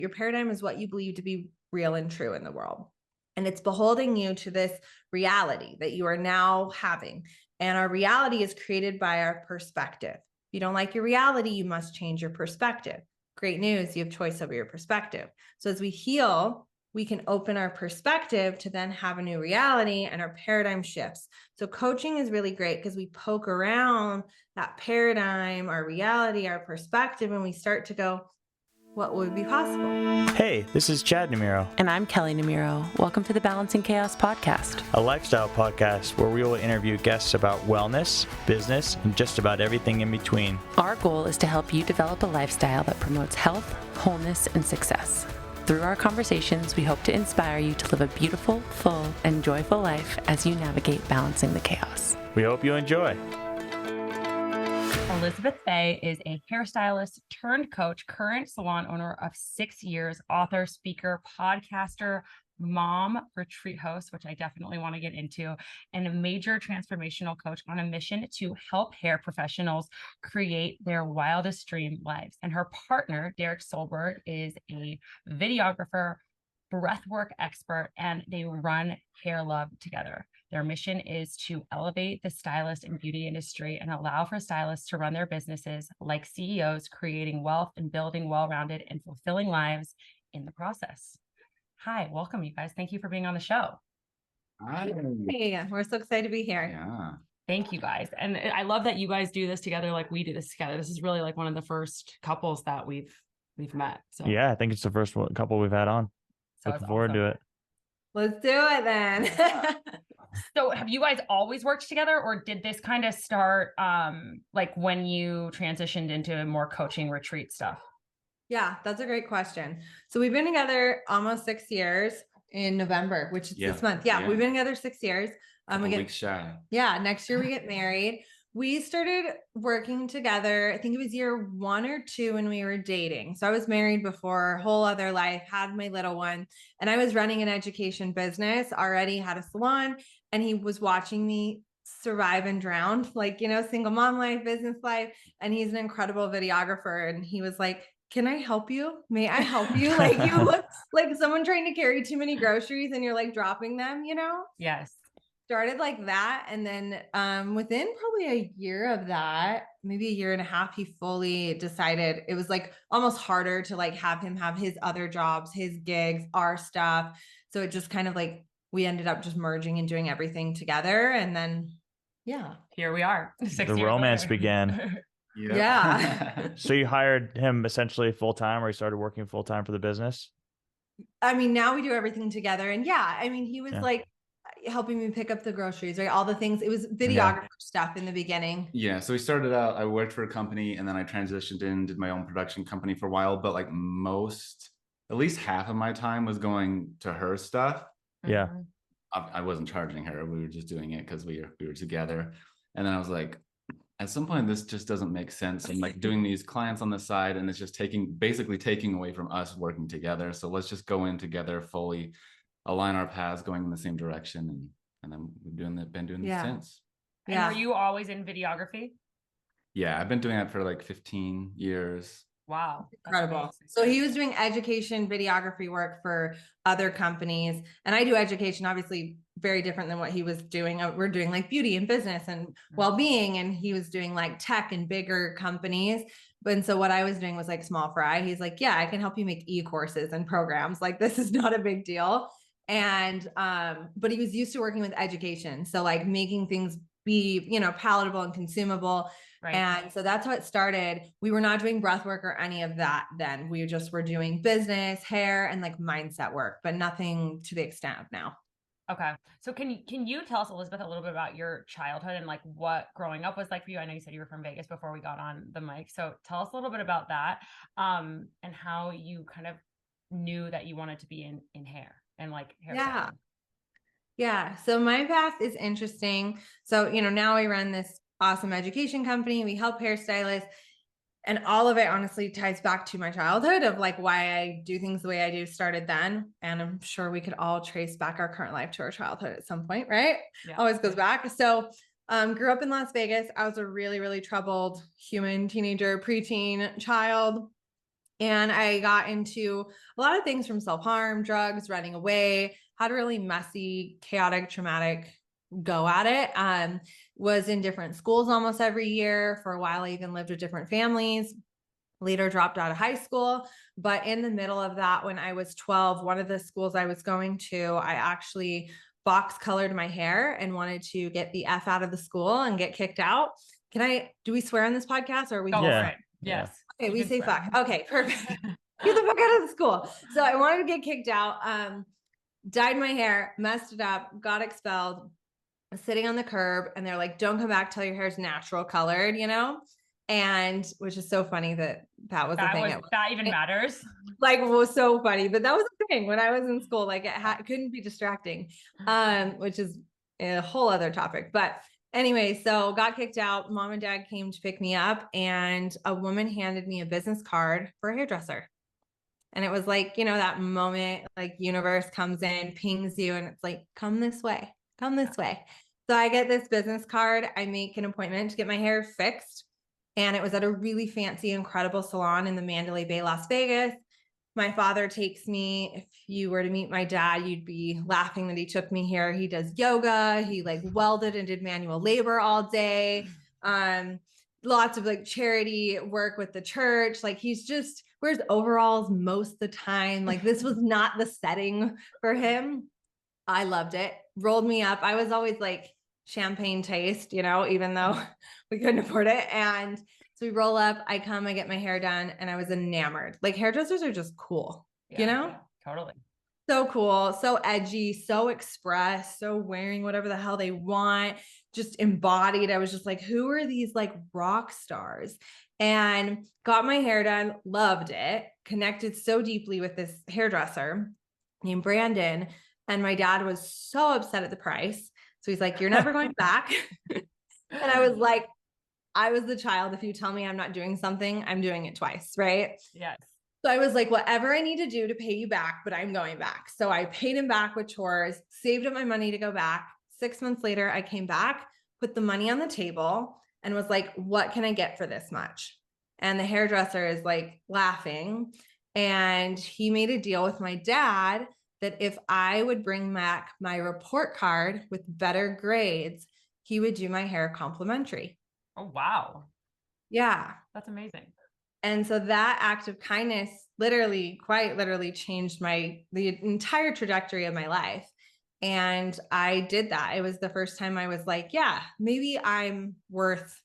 Your paradigm is what you believe to be real and true in the world. And it's beholding you to this reality that you are now having. And our reality is created by our perspective. If you don't like your reality, you must change your perspective. Great news, you have choice over your perspective. So as we heal, we can open our perspective to then have a new reality, and our paradigm shifts. So coaching is really great because we poke around that paradigm, our reality, our perspective, and we start to go, what would be possible? Hey, this is Chad Namiro. And I'm Kelley Namiro. Welcome to the Balancing Chaos podcast, A lifestyle podcast where we will interview guests about wellness, business, and just about everything in between. Our goal is to help you develop a lifestyle that promotes health, wholeness, and success. Through our conversations, we hope to inspire you to live a beautiful, full, and joyful life as you navigate balancing the chaos. We hope you enjoy. Elizabeth Faye is a hairstylist turned coach, current salon owner of 6 years, author, speaker, podcaster, mom, retreat host, which I definitely want to get into, and a major transformational coach on a mission to help hair professionals create their wildest dream lives. And her partner, Soldberg, is a videographer, breathwork expert, and they run Hair Love together. Their mission is to elevate the stylist and beauty industry and allow for stylists to run their businesses like CEOs, creating wealth and building well-rounded and fulfilling lives in the process. Hi, welcome, you guys. Thank you for being on the show. Hi. Hey, we're so excited to be here. Yeah. Thank you guys. And I love that you guys do this together like we do this together. This is really like one of the first couples that we've met. So Yeah, I think it's the first couple we've had on. Looking forward to it. Let's do it then. So have you guys always worked together, or did this kind of start like when you transitioned into more coaching retreat stuff? Yeah, that's a great question. So we've been together almost 6 years in November, which is this month. Yeah, we've been together 6 years. We get shy. Yeah, next year we get married. We started working together, I think it was year 1 or 2 when we were dating. So I was married before, whole other life, had my little one, and I was running an education business, already had a salon, and he was watching me survive and drown, like, single mom life, business life. And he's an incredible videographer. And he was like, can I help you? May I help you? Like, you look like someone trying to carry too many groceries and you're like dropping them, Yes. Started like that. And then within probably a year of that, maybe a year and a half, he fully decided it was like almost harder to like have him have his other jobs, his gigs, our stuff. So it just kind of like, we ended up just merging and doing everything together. And then, yeah, here we are. The romance began. Yeah. So you hired him essentially full-time, or he started working full-time for the business? I mean, now we do everything together. And yeah, I mean, he was like helping me pick up the groceries, right? All the things. It was videographer stuff in the beginning. Yeah. So we started out, I worked for a company, and then I transitioned in, did my own production company for a while, but like at least half of my time was going to her stuff. Yeah. I wasn't charging her. We were just doing it because we were together. And then I was like, at some point, this just doesn't make sense. I'm like doing these clients on the side, and it's just basically taking away from us working together. So let's just go in together, fully align our paths, going in the same direction. And then we've been doing this since. And were you always in videography? Yeah, I've been doing that for like 15 years. Wow. Incredible. So he was doing education videography work for other companies, and I do education, obviously very different than what he was doing. We're doing like beauty and business and well-being, and he was doing like tech and bigger companies. And so what I was doing was like small fry. He's like, yeah, I can help you make e-courses and programs. Like, this is not a big deal. And, but he was used to working with education. So like making things be, palatable and consumable. Right. And so that's how it started. We were not doing breath work or any of that then. We just were doing business, hair, and like mindset work, but nothing to the extent of now. Okay. So can you tell us, Elizabeth, a little bit about your childhood and like what growing up was like for you? I know you said you were from Vegas before we got on the mic. So tell us a little bit about that, and how you kind of knew that you wanted to be in hair and like hair. Yeah. Yeah. So my path is interesting. So, now I run this awesome education company. We help hairstylists, and all of it honestly ties back to my childhood of like why I do things the way I do started then. And I'm sure we could all trace back our current life to our childhood at some point, right? Yeah. Always goes back. So, grew up in Las Vegas. I was a really, really troubled human, teenager, preteen child. And I got into a lot of things from self-harm, drugs, running away, had a really messy, chaotic, traumatic go at it. Was in different schools almost every year. For a while, I even lived with different families. Later dropped out of high school. But in the middle of that, when I was 12, one of the schools I was going to, I actually box colored my hair and wanted to get the F out of the school and get kicked out. Do we swear on this podcast, or are we? Go for Yeah. it. Yes. Okay, You we can say swear. fuck. Okay, perfect. Get the fuck out of the school. So I wanted to get kicked out. Dyed my hair, messed it up, got expelled, was sitting on the curb, and they're like, don't come back till your hair's natural colored, and which is so funny that was the thing. That even matters. Like, it was so funny, but that was the thing when I was in school. Like, it couldn't be distracting, which is a whole other topic. But anyway, so got kicked out. Mom and dad came to pick me up, and a woman handed me a business card for a hairdresser. And it was like, that moment, like universe comes in, pings you, and it's like, come this way, come this way. So I get this business card. I make an appointment to get my hair fixed. And it was at a really fancy, incredible salon in the Mandalay Bay, Las Vegas. My father takes me. If you were to meet my dad, you'd be laughing that he took me here. He does yoga. He like welded and did manual labor all day. Lots of like charity work with the church. Like, he's just wears overalls most of the time. Like, this was not the setting for him. I loved it. Rolled me up. I was always like champagne taste, even though we couldn't afford it. And so we roll up, I come, I get my hair done, and I was enamored. Like, hairdressers are just cool, Yeah, totally. So cool, so edgy, so express, so wearing whatever the hell they want, just embodied. I was just like, who are these like rock stars? And got my hair done, loved it, connected so deeply with this hairdresser named Brandon. And my dad was so upset at the price. So he's like, you're never going back. And I was like, I was the child. If you tell me I'm not doing something, I'm doing it twice. Right. Yes. So I was like, whatever I need to do to pay you back, but I'm going back. So I paid him back with chores, saved up my money to go back. 6 months later, I came back, put the money on the table, and was like, what can I get for this much? And the hairdresser is like laughing. And he made a deal with my dad that if I would bring back my report card with better grades, he would do my hair complimentary. Oh, wow. Yeah. That's amazing. And so that act of kindness quite literally changed the entire trajectory of my life. And I did that. It was the first time I was like, yeah, maybe I'm worth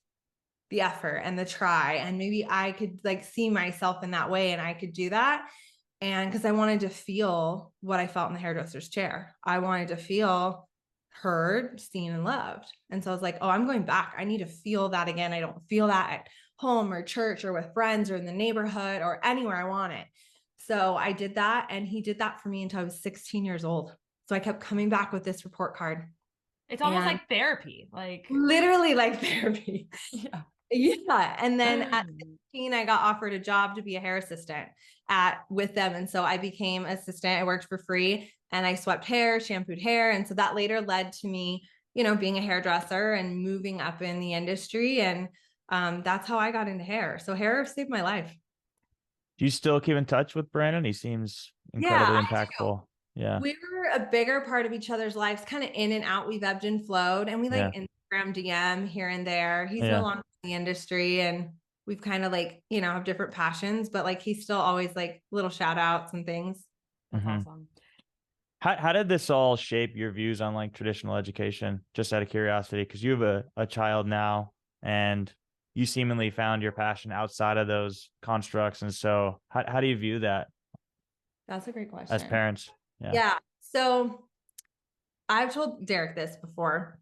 the effort and the try. And maybe I could like see myself in that way, and I could do that. And because I wanted to feel what I felt in the hairdresser's chair. I wanted to feel heard, seen, and loved. And so I was like, oh, I'm going back. I need to feel that again. I don't feel that at home or church or with friends or in the neighborhood or anywhere I want it. So I did that. And he did that for me until I was 16 years old. So I kept coming back with this report card. It's almost like therapy. Like literally like therapy. Yeah. Yeah. And then at 16, I got offered a job to be a hair assistant with them. And so I became assistant. I worked for free and I swept hair, shampooed hair. And so that later led to me, being a hairdresser and moving up in the industry. And that's how I got into hair. So hair saved my life. Do you still keep in touch with Brandon? He seems incredibly impactful. Yeah. We were a bigger part of each other's lives, kind of in and out. We've ebbed and flowed, and we like Instagram DM here and there. He's no longer in the industry, and we've kind of like, have different passions, but like, he's still always like little shout outs and things. That's awesome. How did this all shape your views on like traditional education? Just out of curiosity, because you have a child now and you seemingly found your passion outside of those constructs. And so how do you view that? That's a great question. As parents? Yeah. So I've told Derek this before.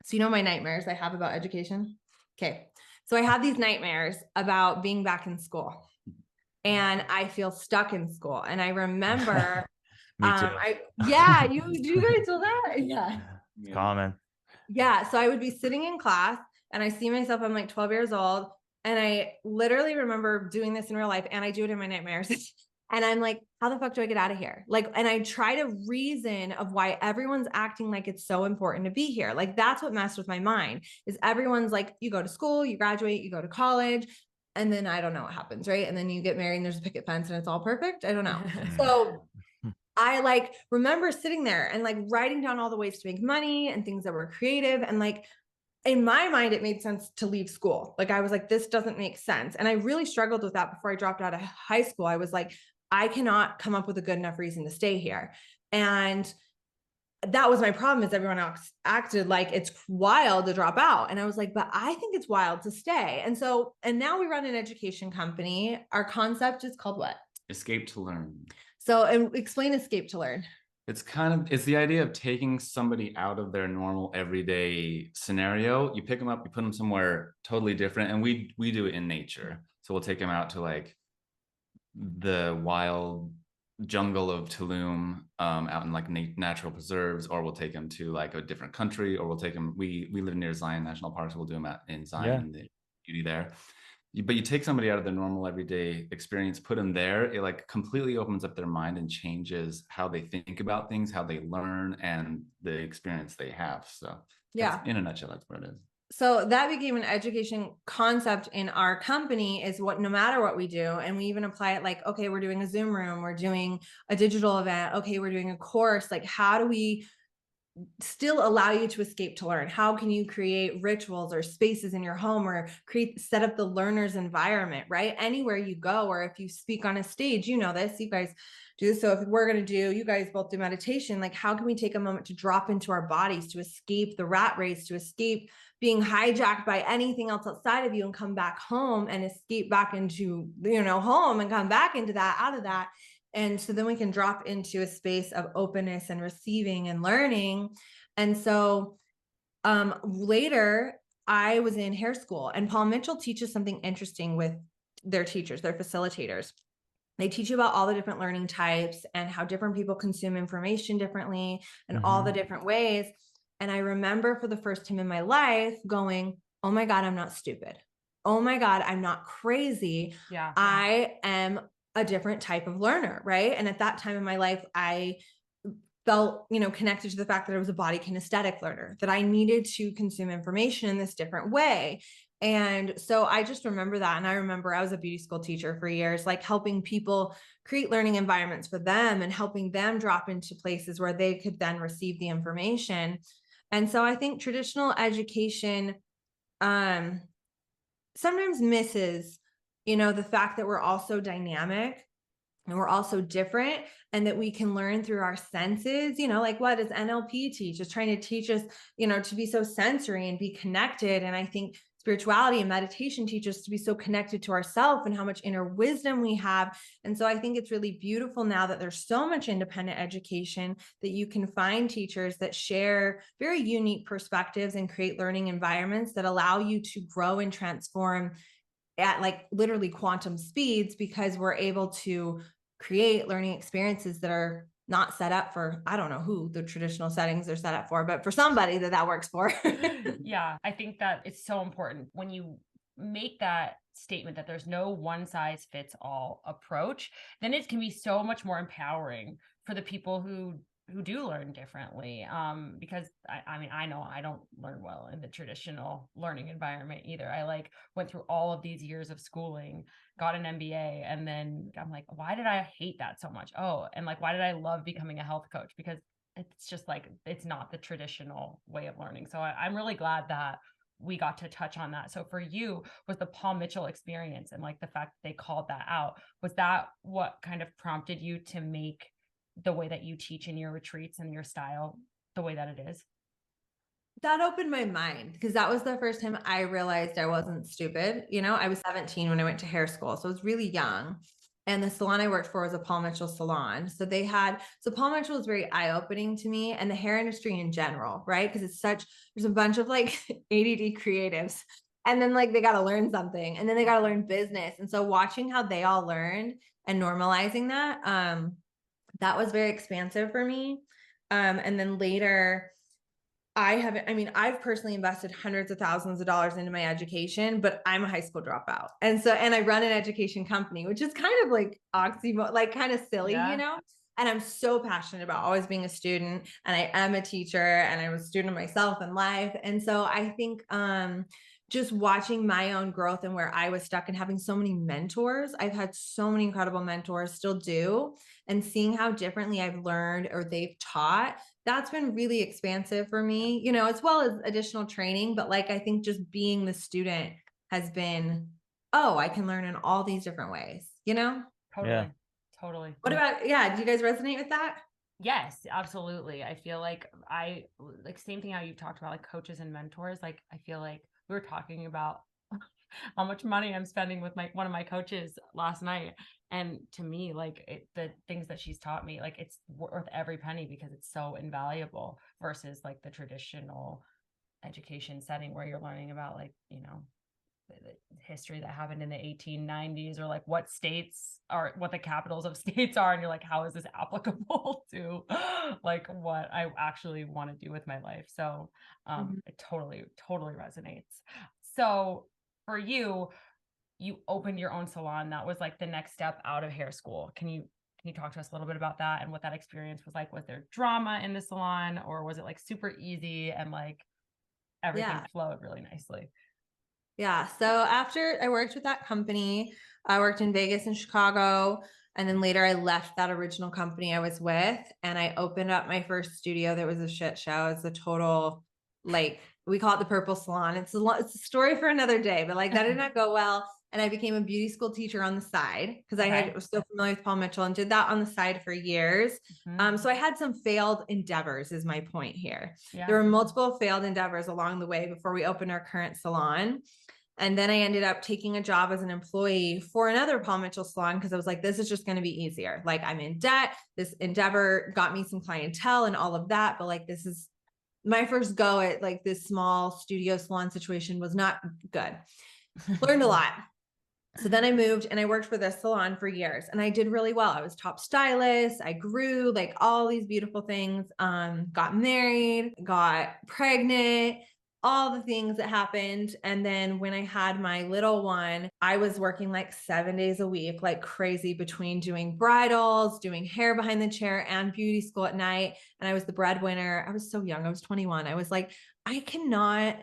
So my nightmares I have about education. Okay. So I have these nightmares about being back in school, and I feel stuck in school. And I remember, Me too. you guys feel that? Yeah. It's common. Yeah. So I would be sitting in class and I see myself, I'm like 12 years old. And I literally remember doing this in real life, and I do it in my nightmares. And I'm like, how the fuck do I get out of here? Like, and I try to reason of why everyone's acting like it's so important to be here. Like, that's what messed with my mind, is everyone's like, you go to school, you graduate, you go to college. and then I don't know what happens, right? And then you get married and there's a picket fence and it's all perfect. I don't know. So I like remember sitting there and like writing down all the ways to make money and things that were creative. And like in my mind, it made sense to leave school. Like I was like, this doesn't make sense. And I really struggled with that before I dropped out of high school. I was like, I cannot come up with a good enough reason to stay here. And that was my problem, is everyone else acted like it's wild to drop out. And I was like, but I think it's wild to stay. And now we run an education company. Our concept is called what? Escape to learn. So, and explain escape to learn. It's the idea of taking somebody out of their normal everyday scenario. You pick them up, you put them somewhere totally different. And we do it in nature. So we'll take them out to like the wild jungle of Tulum, out in like natural preserves, or we'll take them to like a different country, or we'll take them, we live near Zion National Park, so we'll do them in Zion, and the beauty there. But you take somebody out of their normal everyday experience, put them there, it like completely opens up their mind and changes how they think about things, how they learn, and the experience they have. So yeah, in a nutshell, that's what it is. So that became an education concept in our company, is what, no matter what we do, and we even apply it like, okay, we're doing a Zoom room, we're doing a digital event, okay, we're doing a course, like how do we still allow you to escape to learn? How can you create rituals or spaces in your home, or set up the learner's environment, right? Anywhere you go, or if you speak on a stage, you know this, you guys do this. So if we're going to do, you guys both do meditation, like how can we take a moment to drop into our bodies, to escape the rat race, to escape being hijacked by anything else outside of you, and come back home and escape back into, home, and come back into that, out of that. And so then we can drop into a space of openness and receiving and learning. And so later I was in hair school, and Paul Mitchell teaches something interesting with their teachers, their facilitators. They teach you about all the different learning types and how different people consume information differently, and all the different ways. And I remember for the first time in my life going, oh my God, I'm not stupid. Oh my God, I'm not crazy. Yeah. I am a different type of learner, right? And at that time in my life, I felt, connected to the fact that I was a body kinesthetic learner, that I needed to consume information in this different way. And so I just remember that. And I remember I was a beauty school teacher for years, like helping people create learning environments for them and helping them drop into places where they could then receive the information. And so I think traditional education sometimes misses, the fact that we're also dynamic and we're also different, and that we can learn through our senses, like what does NLP teach? It's trying to teach us, to be so sensory and be connected. And I think spirituality and meditation teach us to be so connected to ourselves and how much inner wisdom we have. And so I think it's really beautiful now that there's so much independent education, that you can find teachers that share very unique perspectives and create learning environments that allow you to grow and transform at like literally quantum speeds, because we're able to create learning experiences that are not set up for, I don't know who the traditional settings are set up for, but for somebody that works for. Yeah, I think that it's so important when you make that statement that there's no one size fits all approach, then it can be so much more empowering for the people who do learn differently. Because I know I don't learn well in the traditional learning environment either. I went through all of these years of schooling, got an MBA, and then I'm like, why did I hate that so much? Oh, and why did I love becoming a health coach? Because it's just it's not the traditional way of learning. So I'm really glad that we got to touch on that. So for you, was the Paul Mitchell experience and the fact that they called that out, was that what kind of prompted you to make the way that you teach in your retreats and your style the way that it is? That opened my mind, because that was the first time I realized I wasn't stupid. I was 17 when I went to hair school, so I was really young. And the salon I worked for was a Paul Mitchell salon. So Paul Mitchell was very eye-opening to me, and the hair industry in general, right? Because there's a bunch of ADD creatives, and then they got to learn something, and then they got to learn business. And so watching how they all learned and normalizing that, that was very expansive for me. And then later, I've personally invested hundreds of thousands of dollars into my education, but I'm a high school dropout. And I run an education company, which is kind of oxymoron, kind of silly, And I'm so passionate about always being a student, and I am a teacher, and I was a student myself in life. And so I think, just watching my own growth and where I was stuck and having so many mentors. I've had so many incredible mentors, still do, and seeing how differently I've learned or they've taught, that's been really expansive for me, you know, as well as additional training. But like, I think just being the student has been, oh, I can learn in all these different ways, you know? Totally. Yeah. Totally. What about, yeah, do you guys resonate with that? Yes, absolutely. I feel like same thing how you talked about like coaches and mentors. Like I feel like we were talking about how much money I'm spending with one of my coaches last night. And to me, like the things that she's taught me, like it's worth every penny because it's so invaluable versus like the traditional education setting where you're learning about like, you know, the history that happened in the 1890s or like what states are, what the capitals of states are. And you're like, how is this applicable to like what I actually want to do with my life? So it totally resonates. So for you, you opened your own salon. That was like the next step out of hair school. Can you talk to us a little bit about that and what that experience was like? Was there drama in the salon or was it like super easy and like everything flowed really nicely? Yeah. So after I worked with that company, I worked in Vegas and Chicago. And then later I left that original company I was with and I opened up my first studio. That was a shit show. It's a total, like, we call it the Purple Salon. It's a story for another day, but like that did not go well. And I became a beauty school teacher on the side because I was so familiar with Paul Mitchell and did that on the side for years. So I had some failed endeavors is my point here. There were multiple failed endeavors along the way before we opened our current salon. And then I ended up taking a job as an employee for another Paul Mitchell salon because I was like, this is just going to be easier. Like I'm in debt. This endeavor got me some clientele and all of that. But like, this is my first go at like this small studio salon situation was not good. Learned a lot. So then I moved and I worked for this salon for years and I did really well. I was top stylist. I grew like all these beautiful things, got married, got pregnant, all the things that happened. And then when I had my little one, I was working like 7 days a week, like crazy between doing bridals, doing hair behind the chair and beauty school at night. And I was the breadwinner. I was so young. I was 21. I was like, I cannot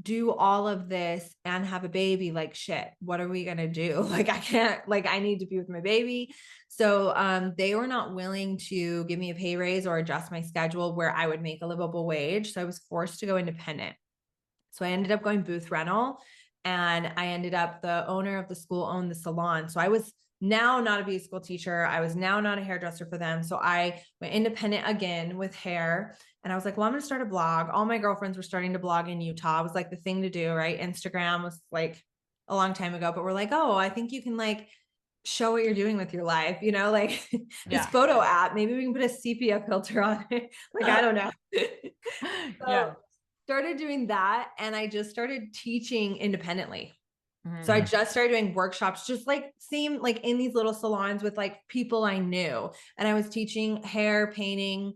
do all of this and have a baby. Like shit, what are we going to do? Like, I can't, like, I need to be with my baby. So, they were not willing to give me a pay raise or adjust my schedule where I would make a livable wage. So I was forced to go independent. So I ended up going booth rental and I ended up, the owner of the school owned the salon. So I was now not a beauty school teacher. I was now not a hairdresser for them. So I went independent again with hair. And I was like, well, I'm going to start a blog. All my girlfriends were starting to blog in Utah. It was like the thing to do, right? Instagram was like a long time ago, but we're like, oh, I think you can like show what you're doing with your life, you know, like this photo app, maybe we can put a sepia filter on it. Like, I don't know. So started doing that. And I just started teaching independently. So I just started doing workshops, just like same, like in these little salons with like people I knew. And I was teaching hair, painting,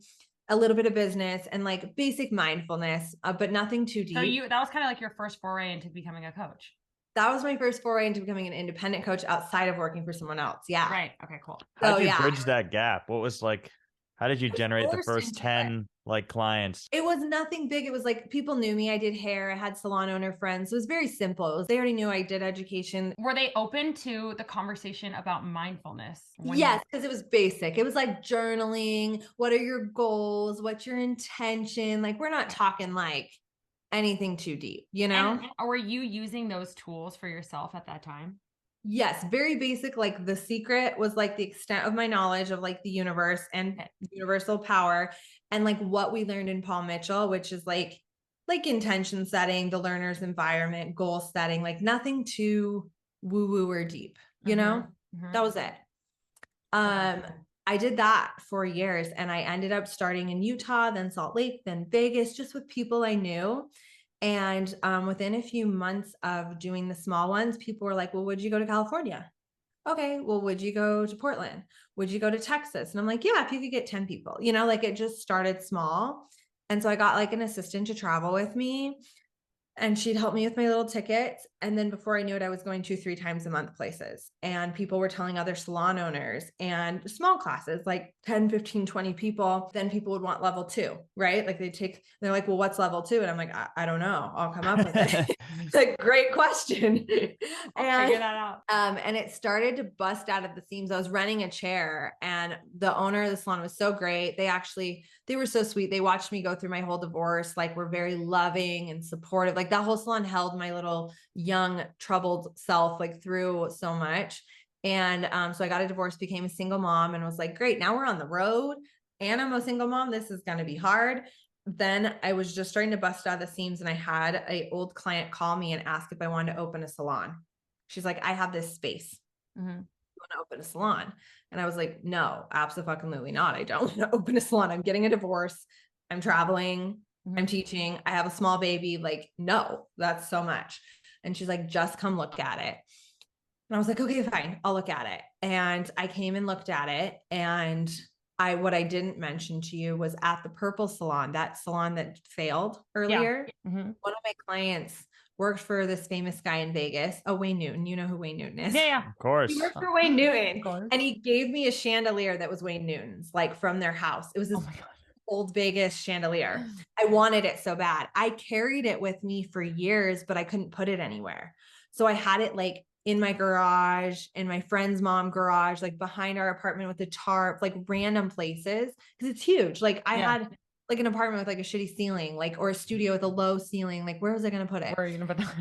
a little bit of business and like basic mindfulness, but nothing too deep. So that was kind of like your first foray into becoming a coach. That was my first foray into becoming an independent coach outside of working for someone else. Yeah. Right. Okay, cool. How did you bridge that gap? What was like, how did you generate the first 10 like clients? It was nothing big. It was like people knew me. I did hair. I had salon owner friends. It was very simple. They already knew I did education. Were they open to the conversation about mindfulness? Yes, because it was basic. It was like journaling. What are your goals? What's your intention? Like, we're not talking like anything too deep, you know? And were you using those tools for yourself at that time? Yes, very basic. Like the secret was like the extent of my knowledge of like the universe and universal power and like what we learned in Paul Mitchell, which is like intention setting, the learner's environment, goal setting, like nothing too woo-woo or deep, you know? That was it. I did that for years and I ended up starting in Utah, then Salt Lake, then Vegas, just with people I knew. And within a few months of doing the small ones, people were like, well, would you go to California? Okay, well, would you go to Portland? Would you go to Texas? And I'm like, yeah, if you could get 10 people, you know, like it just started small. And so I got like an assistant to travel with me. And she'd help me with my little tickets. And then before I knew it, I was going 2-3 times a month places. And people were telling other salon owners, and small classes, like 10, 15, 20 people. Then people would want level 2, right? Like they're like, well, what's level 2? And I'm like, I don't know. I'll come up with it. It's a great question. I'll figure that out. And it started to bust out of the seams. I was renting a chair, and the owner of the salon was so great. They were so sweet. They watched me go through my whole divorce. Like, we're very loving and supportive. Like, that whole salon held my little young troubled self like through so much. And so I got a divorce, became a single mom, and was like, great, now we're on the road and I'm a single mom. This is going to be hard. Then I was just starting to bust out of the seams, and I had an old client call me and ask if I wanted to open a salon. She's like, I have this space. Mm-hmm. You want to open a salon? And I was like, no, absolutely not. I don't want to open a salon. I'm getting a divorce. I'm traveling. Mm-hmm. I'm teaching. I have a small baby. Like, no, that's so much. And she's like, just come look at it. And I was like, okay, fine, I'll look at it. And I came and looked at it. And what I didn't mention to you was at the Purple Salon, that salon that failed earlier. Yeah. Mm-hmm. One of my clients worked for this famous guy in Vegas. Oh, Wayne Newton. You know who Wayne Newton is? Yeah. Of course. He worked for Wayne Newton, Of course. and he gave me a chandelier that was Wayne Newton's, like from their house. It was this old Vegas chandelier. I wanted it so bad. I carried it with me for years, but I couldn't put it anywhere. So I had it like in my garage, in my friend's mom garage, like behind our apartment with the tarp, like random places, because it's huge. Like I had like an apartment with like a shitty ceiling, like, or a studio with a low ceiling. Like, where was I going to put it? Where are you going to put that?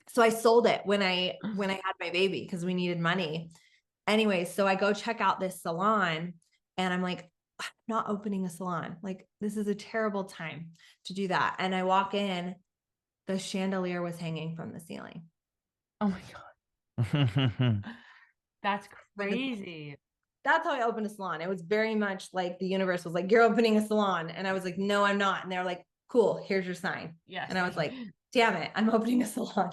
So I sold it when I had my baby, because we needed money. Anyway, so I go check out this salon, and I'm like, I'm not opening a salon. Like, this is a terrible time to do that. And I walk in, the chandelier was hanging from the ceiling. Oh my God. That's crazy. That's how I opened a salon. It was very much like the universe was like, you're opening a salon. And I was like, no, I'm not. And they were like, cool, here's your sign. Yes. And I was like, damn it, I'm opening a salon.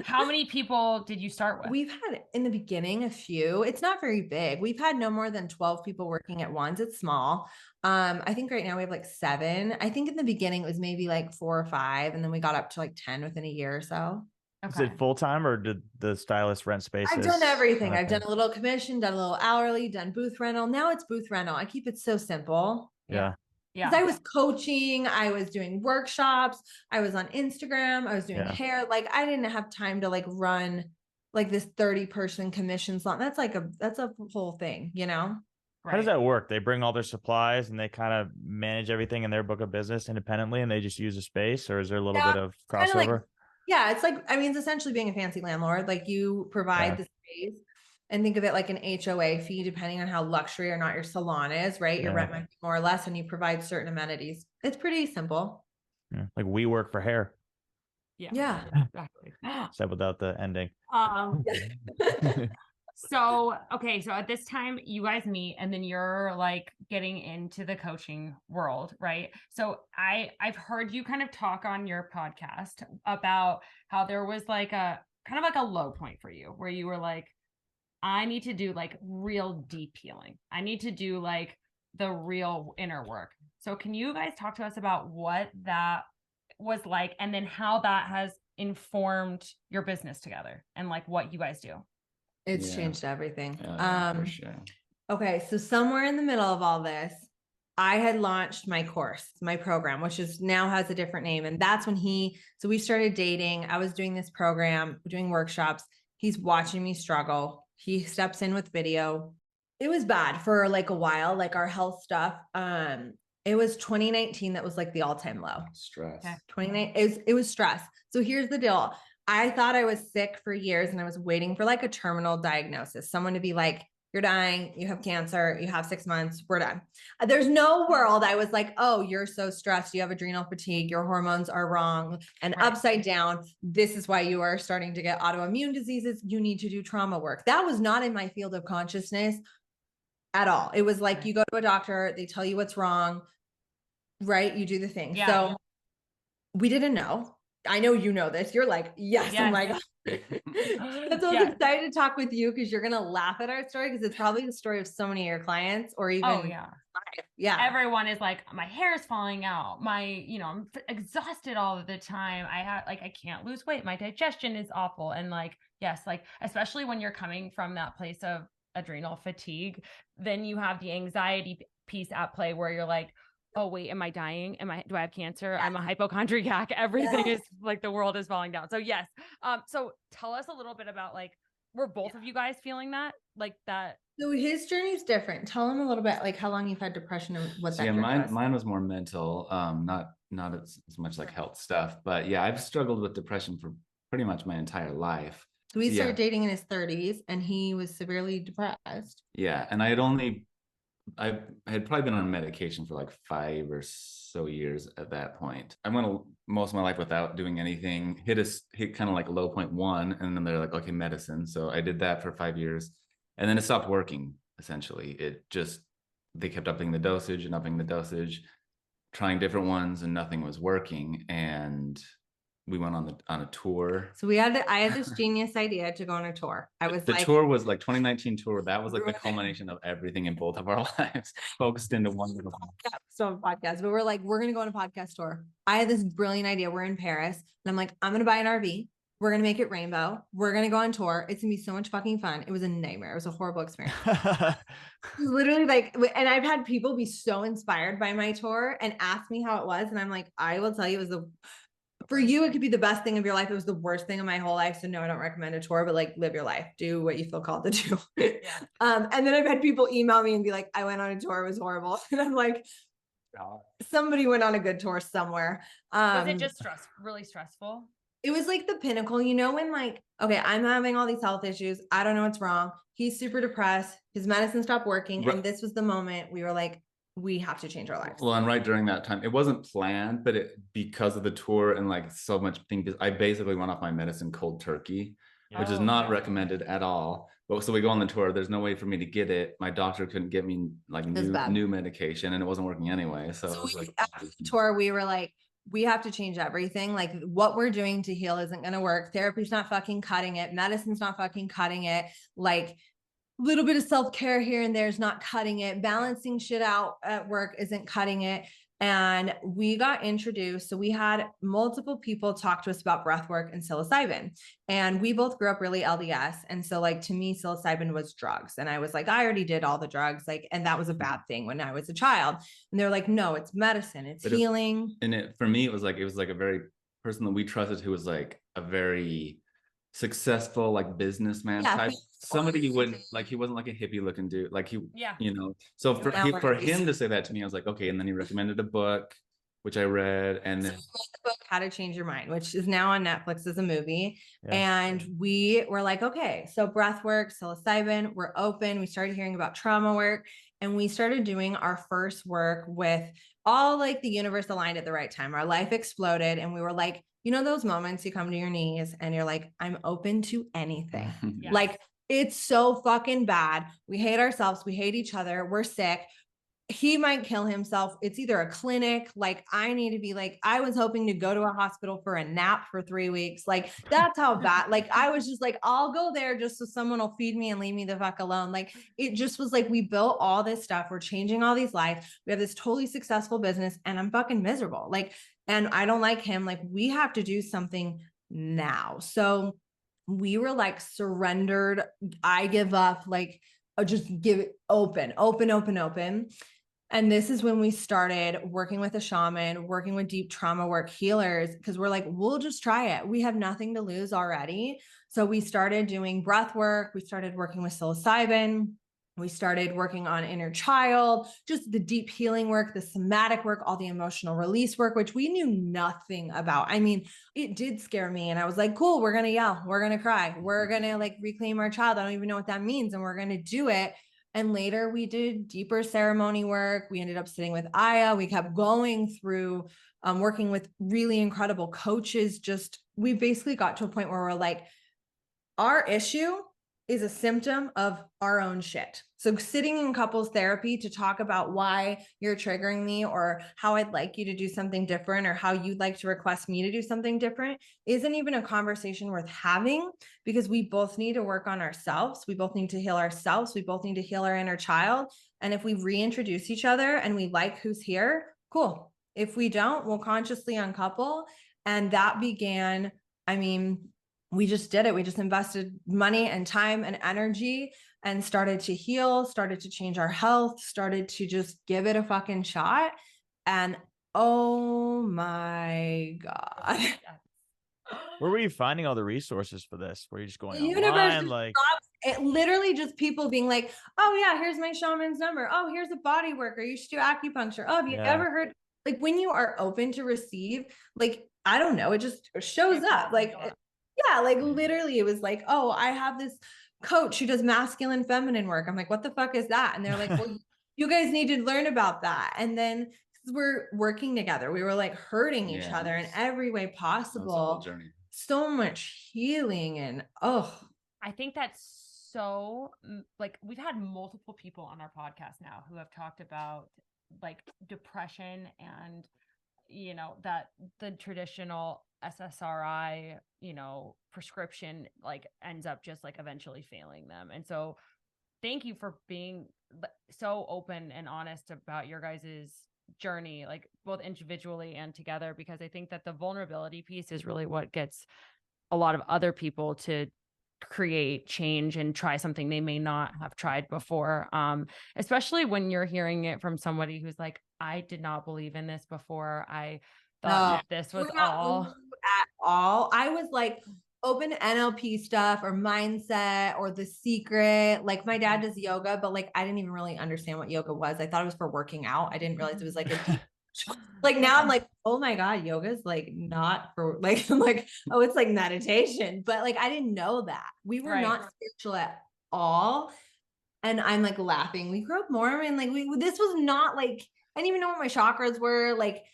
How many people did you start with? We've had in the beginning a few. It's not very big. We've had no more than 12 people working at once. It's small. I think right now we have like 7. I think in the beginning it was maybe like 4 or 5, and then we got up to like 10 within a year or so. Okay. Is it full time, or did the stylist rent spaces? I've done everything. I've done a little commission, done a little hourly, done booth rental. Now it's booth rental. I keep it so simple. Yeah. Yeah. I was coaching, I was doing workshops, I was on Instagram, I was doing hair. Like, I didn't have time to like run like this 30-person commission salon. That's a whole thing, you know? Right. How does that work? They bring all their supplies and they kind of manage everything in their book of business independently, and they just use a space, or is there a little bit of crossover? It's like, I mean, it's essentially being a fancy landlord. Like, you provide the space. And think of it like an HOA fee, depending on how luxury or not your salon is, right? Your rent might be more or less, and you provide certain amenities. It's pretty simple. Yeah. Like we work for hair. Yeah. Exactly. Except without the ending. So at this time you guys meet, and then you're like getting into the coaching world, right? So I've heard you kind of talk on your podcast about how there was like a kind of like a low point for you, where you were like, I need to do like real deep healing. I need to do like the real inner work. So can you guys talk to us about what that was like, and then how that has informed your business together, and like what you guys do? It's changed everything. For sure. Okay. So somewhere in the middle of all this, I had launched my course, my program, which is now has a different name. And that's when so we started dating. I was doing this program, doing workshops. He's watching me struggle. He steps in with video. It was bad for like a while, like our health stuff. It was 2019 that was like the all-time low. Stress. Okay. It was stress. So here's the deal. I thought I was sick for years, and I was waiting for like a terminal diagnosis, someone to be like, you're dying, you have cancer, you have 6 months, we're done. There's no world I was like, oh, you're so stressed, you have adrenal fatigue, your hormones are wrong and upside down. This is why you are starting to get autoimmune diseases. You need to do trauma work. That was not in my field of consciousness at all. It was like, you go to a doctor, they tell you what's wrong, right? You do the thing. So we didn't know. I know you know this. You're like, yes, oh Yes. my God. That's why I was excited to talk with you because you're gonna laugh at our story because it's probably the story of so many of your clients or even yeah. Everyone is like, my hair is falling out. I'm exhausted all of the time. I can't lose weight. My digestion is awful. And like, yes, like, especially when you're coming from that place of adrenal fatigue, then you have the anxiety piece at play where you're like, oh wait, am I dying? Do I have cancer? I'm a hypochondriac. Everything is like the world is falling down. So yes. So tell us a little bit about like, were both of you guys feeling that? Like that? So his journey is different. Tell him a little bit like how long you've had depression and what that was. Mine was more mental, not as much like health stuff, but yeah, I've struggled with depression for pretty much my entire life. So we started dating in his 30s and he was severely depressed. Yeah. And I had probably been on medication for like 5 or so years at that point. I went most of my life without doing anything, hit kind of like low point 1. And then they're like, okay, medicine. So I did that for 5 years and then it stopped working. Essentially, they kept upping the dosage, trying different ones and nothing was working. And we went on a tour. So I had this genius idea to go on a tour. The tour was like 2019 tour. That was like the culmination of everything in both of our lives focused into one little podcast. But we're like, we're going to go on a podcast tour. I had this brilliant idea. We're in Paris and I'm like, I'm going to buy an RV. We're going to make it rainbow. We're going to go on tour. It's going to be so much fucking fun. It was a nightmare. It was a horrible experience. Literally like, and I've had people be so inspired by my tour and ask me how it was. And I'm like, I will tell you, it was for you, it could be the best thing of your life. It was the worst thing of my whole life. So no, I don't recommend a tour, but like live your life, do what you feel called to do. And then I've had people email me and be like, I went on a tour. It was horrible. And I'm like, somebody went on a good tour somewhere. Was it just really stressful? It was like the pinnacle, when like, okay, I'm having all these health issues. I don't know what's wrong. He's super depressed. His medicine stopped working. And this was the moment we were like, we have to change our lives. Well, and right during that time, it wasn't planned, but because of the tour and like so much things, I basically went off my medicine cold turkey, which is not recommended at all. But so we go on the tour. There's no way for me to get it. My doctor couldn't get me like new medication, and it wasn't working anyway. So it was like after the tour, we were like, we have to change everything. Like what we're doing to heal isn't going to work. Therapy's not fucking cutting it. Medicine's not fucking cutting it. Like little bit of self-care here and there is not cutting it. Balancing shit out at work isn't cutting it. And we got introduced. So we had multiple people talk to us about breath work and psilocybin. And we both grew up really LDS. And so like, to me, psilocybin was drugs. And I was like, I already did all the drugs. Like, and that was a bad thing when I was a child. And they're like, no, it's medicine. It's healing. For me, it was like a very person that we trusted who was like a very successful like businessman type, somebody you wouldn't like. He wasn't like a hippie looking dude, like so for him to say that to me, I was like, okay. And then he recommended a book which I read, and then the book How to Change Your Mind, which is now on Netflix as a movie. And we were like, okay, so breath work, psilocybin, we're open. We started hearing about trauma work, and we started doing our first work with all like the universe aligned at the right time. Our life exploded, and we were like, those moments you come to your knees and you're like, I'm open to anything. Like, it's so fucking bad. We hate ourselves. We hate each other. We're sick. He might kill himself. It's either a clinic. Like, I need to be like, I was hoping to go to a hospital for a nap for 3 weeks. Like, that's how bad. Like, I was just like, I'll go there just so someone will feed me and leave me the fuck alone. Like, it just was like, we built all this stuff. We're changing all these lives. We have this totally successful business and I'm fucking miserable. Like, and I don't like him. Like, we have to do something now. So we were like surrendered. I give up, like, I'll just give it open. And this is when we started working with a shaman, working with deep trauma work healers, because we're like, we'll just try it. We have nothing to lose already. So we started doing breath work. We started working with psilocybin. We started working on inner child, just the deep healing work, the somatic work, all the emotional release work, which we knew nothing about. I mean, it did scare me. And I was like, cool, we're going to yell. We're going to cry. We're going to like reclaim our child. I don't even know what that means. And we're going to do it. And later we did deeper ceremony work. We ended up sitting with Aya. We kept going through working with really incredible coaches. We basically got to a point where we're like, our issue is a symptom of our own shit. So sitting in couples therapy to talk about why you're triggering me or how I'd like you to do something different or how you'd like to request me to do something different isn't even a conversation worth having, because we both need to work on ourselves. We both need to heal ourselves. We both need to heal our inner child. And if we reintroduce each other and we like who's here, cool. If we don't, we'll consciously uncouple. And that began, I mean, we just did it. We just invested money and time and energy and started to heal, started to change our health, started to just give it a fucking shot. And oh my God. Where were you finding all the resources for this? Were you just going The universe online? just Like, drops it, literally just people being like, oh yeah, here's my shaman's number. Oh, here's a body worker. You should do acupuncture. Oh, have you Yeah. ever heard, like, when you are open to receive, like, I don't know, it just shows up. Like, yeah, like literally it was like, oh, I have this coach who does masculine feminine work. I'm like, what the fuck is that? And they're like, well, you guys need to learn about that. And then we're working together. We were like hurting each Yeah. other in every way That's the whole possible. journey. So much healing and I think that's so like we've had multiple people on our podcast now who have talked about like depression and that the traditional SSRI prescription like ends up just like eventually failing them. And so thank you for being so open and honest about your guys's journey, like both individually and together, because I think that the vulnerability piece is really what gets a lot of other people to create change and try something they may not have tried before. Especially when you're hearing it from somebody who's like, I did not believe in this before. I thought that this was all at all. I was like open NLP stuff or mindset or The Secret. Like my dad does yoga, but like I didn't even really understand what yoga was. I thought it was for working out. I didn't realize it was like a deep like now I'm like, oh my God, yoga's like not for like, I'm like, oh, it's like meditation. But like I didn't know that. We were not spiritual at all. And I'm like laughing. We grew up Mormon. Like this was not like, I didn't even know what my chakras were. Like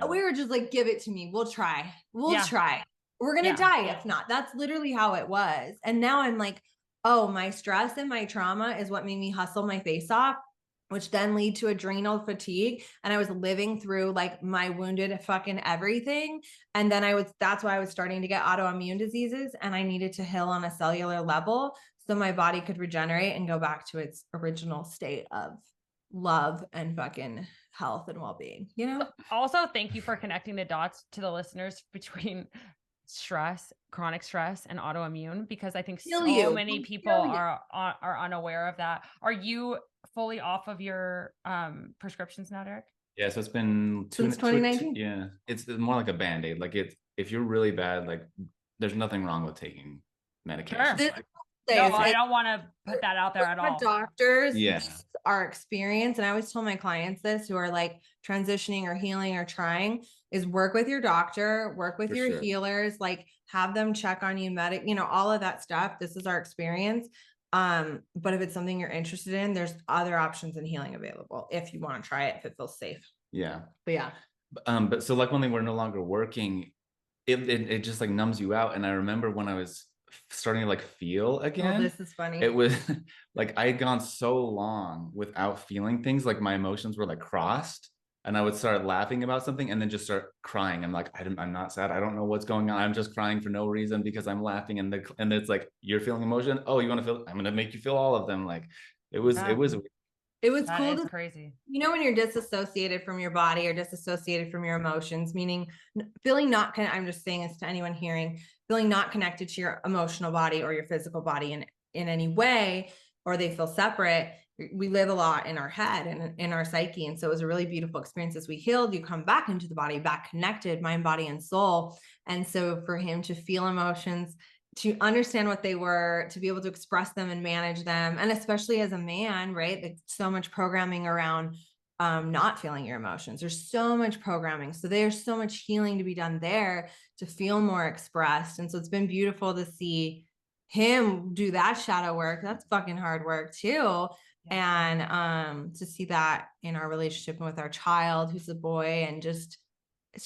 we were just like, give it to me. We'll try. We'll try. We're going to die if not. That's literally how it was. And now I'm like, oh, my stress and my trauma is what made me hustle my face off, which then lead to adrenal fatigue. And I was living through like my wounded fucking everything. And then that's why I was starting to get autoimmune diseases and I needed to heal on a cellular level so my body could regenerate and go back to its original state of love and fucking health and well-being, Also, thank you for connecting the dots to the listeners between stress, chronic stress, and autoimmune, because I think so many people are unaware of that. Are you fully off of your prescriptions now, Derek? Yeah, so it's been since 2019. Yeah, it's more like a band-aid. Like if you're really bad, like there's nothing wrong with taking medication. Sure. No, I don't want to put that out there at all. Doctors, this is our experience. And I always tell my clients this who are like transitioning or healing or trying is work with your doctor, work with your healers, like have them check on you, all of that stuff. This is our experience. But if it's something you're interested in, there's other options in healing available if you want to try it, if it feels safe. Yeah. But yeah. But so like when they were no longer working, it just like numbs you out. And I remember when I was starting to like feel again. Oh, this is funny. It was like I had gone so long without feeling things, like my emotions were like crossed, and I would start laughing about something and then just start crying. I'm like, I'm not sad. I don't know what's going on. I'm just crying for no reason because I'm laughing. And it's like, you're feeling emotion. Oh, you want to feel? I'm gonna make you feel all of them. Like it was cool. It's crazy. When you're disassociated from your body or disassociated from your emotions, meaning feeling not I'm just saying this to anyone hearing, feeling not connected to your emotional body or your physical body in any way, or they feel separate. We live a lot in our head and in our psyche. And so it was a really beautiful experience. As we healed, you come back into the body, back connected, mind, body, and soul. And so for him to feel emotions, to understand what they were, to be able to express them and manage them. And especially as a man, right? There's so much programming around not feeling your emotions. There's so much programming. So there's so much healing to be done there to feel more expressed. And so it's been beautiful to see him do that shadow work. That's fucking hard work too. And to see that in our relationship with our child, who's a boy, and it's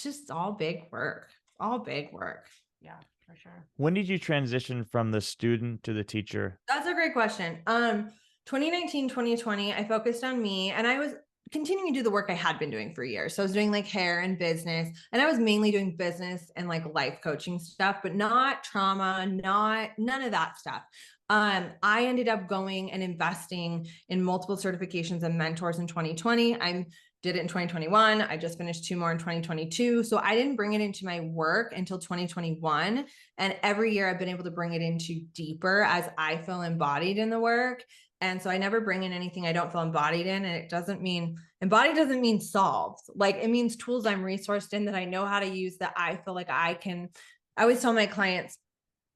just all big work. All big work. Yeah. for sure. When did you transition from the student to the teacher? That's a great question. 2019, 2020, I focused on me, and I was continuing to do the work I had been doing for years. So I was doing like hair and business, and I was mainly doing business and like life coaching stuff, but not trauma, none of that stuff. I ended up going and investing in multiple certifications and mentors in 2020. I did it in 2021. I just finished 2 more in 2022. So I didn't bring it into my work until 2021. And every year I've been able to bring it into deeper as I feel embodied in the work. And so I never bring in anything I don't feel embodied in. And it doesn't mean embodied doesn't mean solved. Like it means tools I'm resourced in that I know how to use, that I feel like I can. I always tell my clients,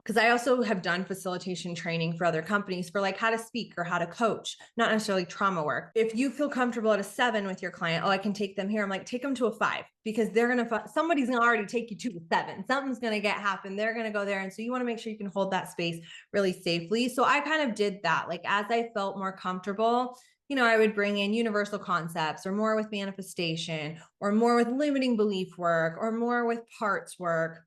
because I also have done facilitation training for other companies for like how to speak or how to coach, not necessarily trauma work. If you feel comfortable at a 7 with your client, oh, I can take them here. I'm like, take them to a 5, because somebody's going to already take you to a 7. Something's going to happen. They're going to go there. And so you want to make sure you can hold that space really safely. So I kind of did that. Like as I felt more comfortable, I would bring in universal concepts or more with manifestation or more with limiting belief work or more with parts work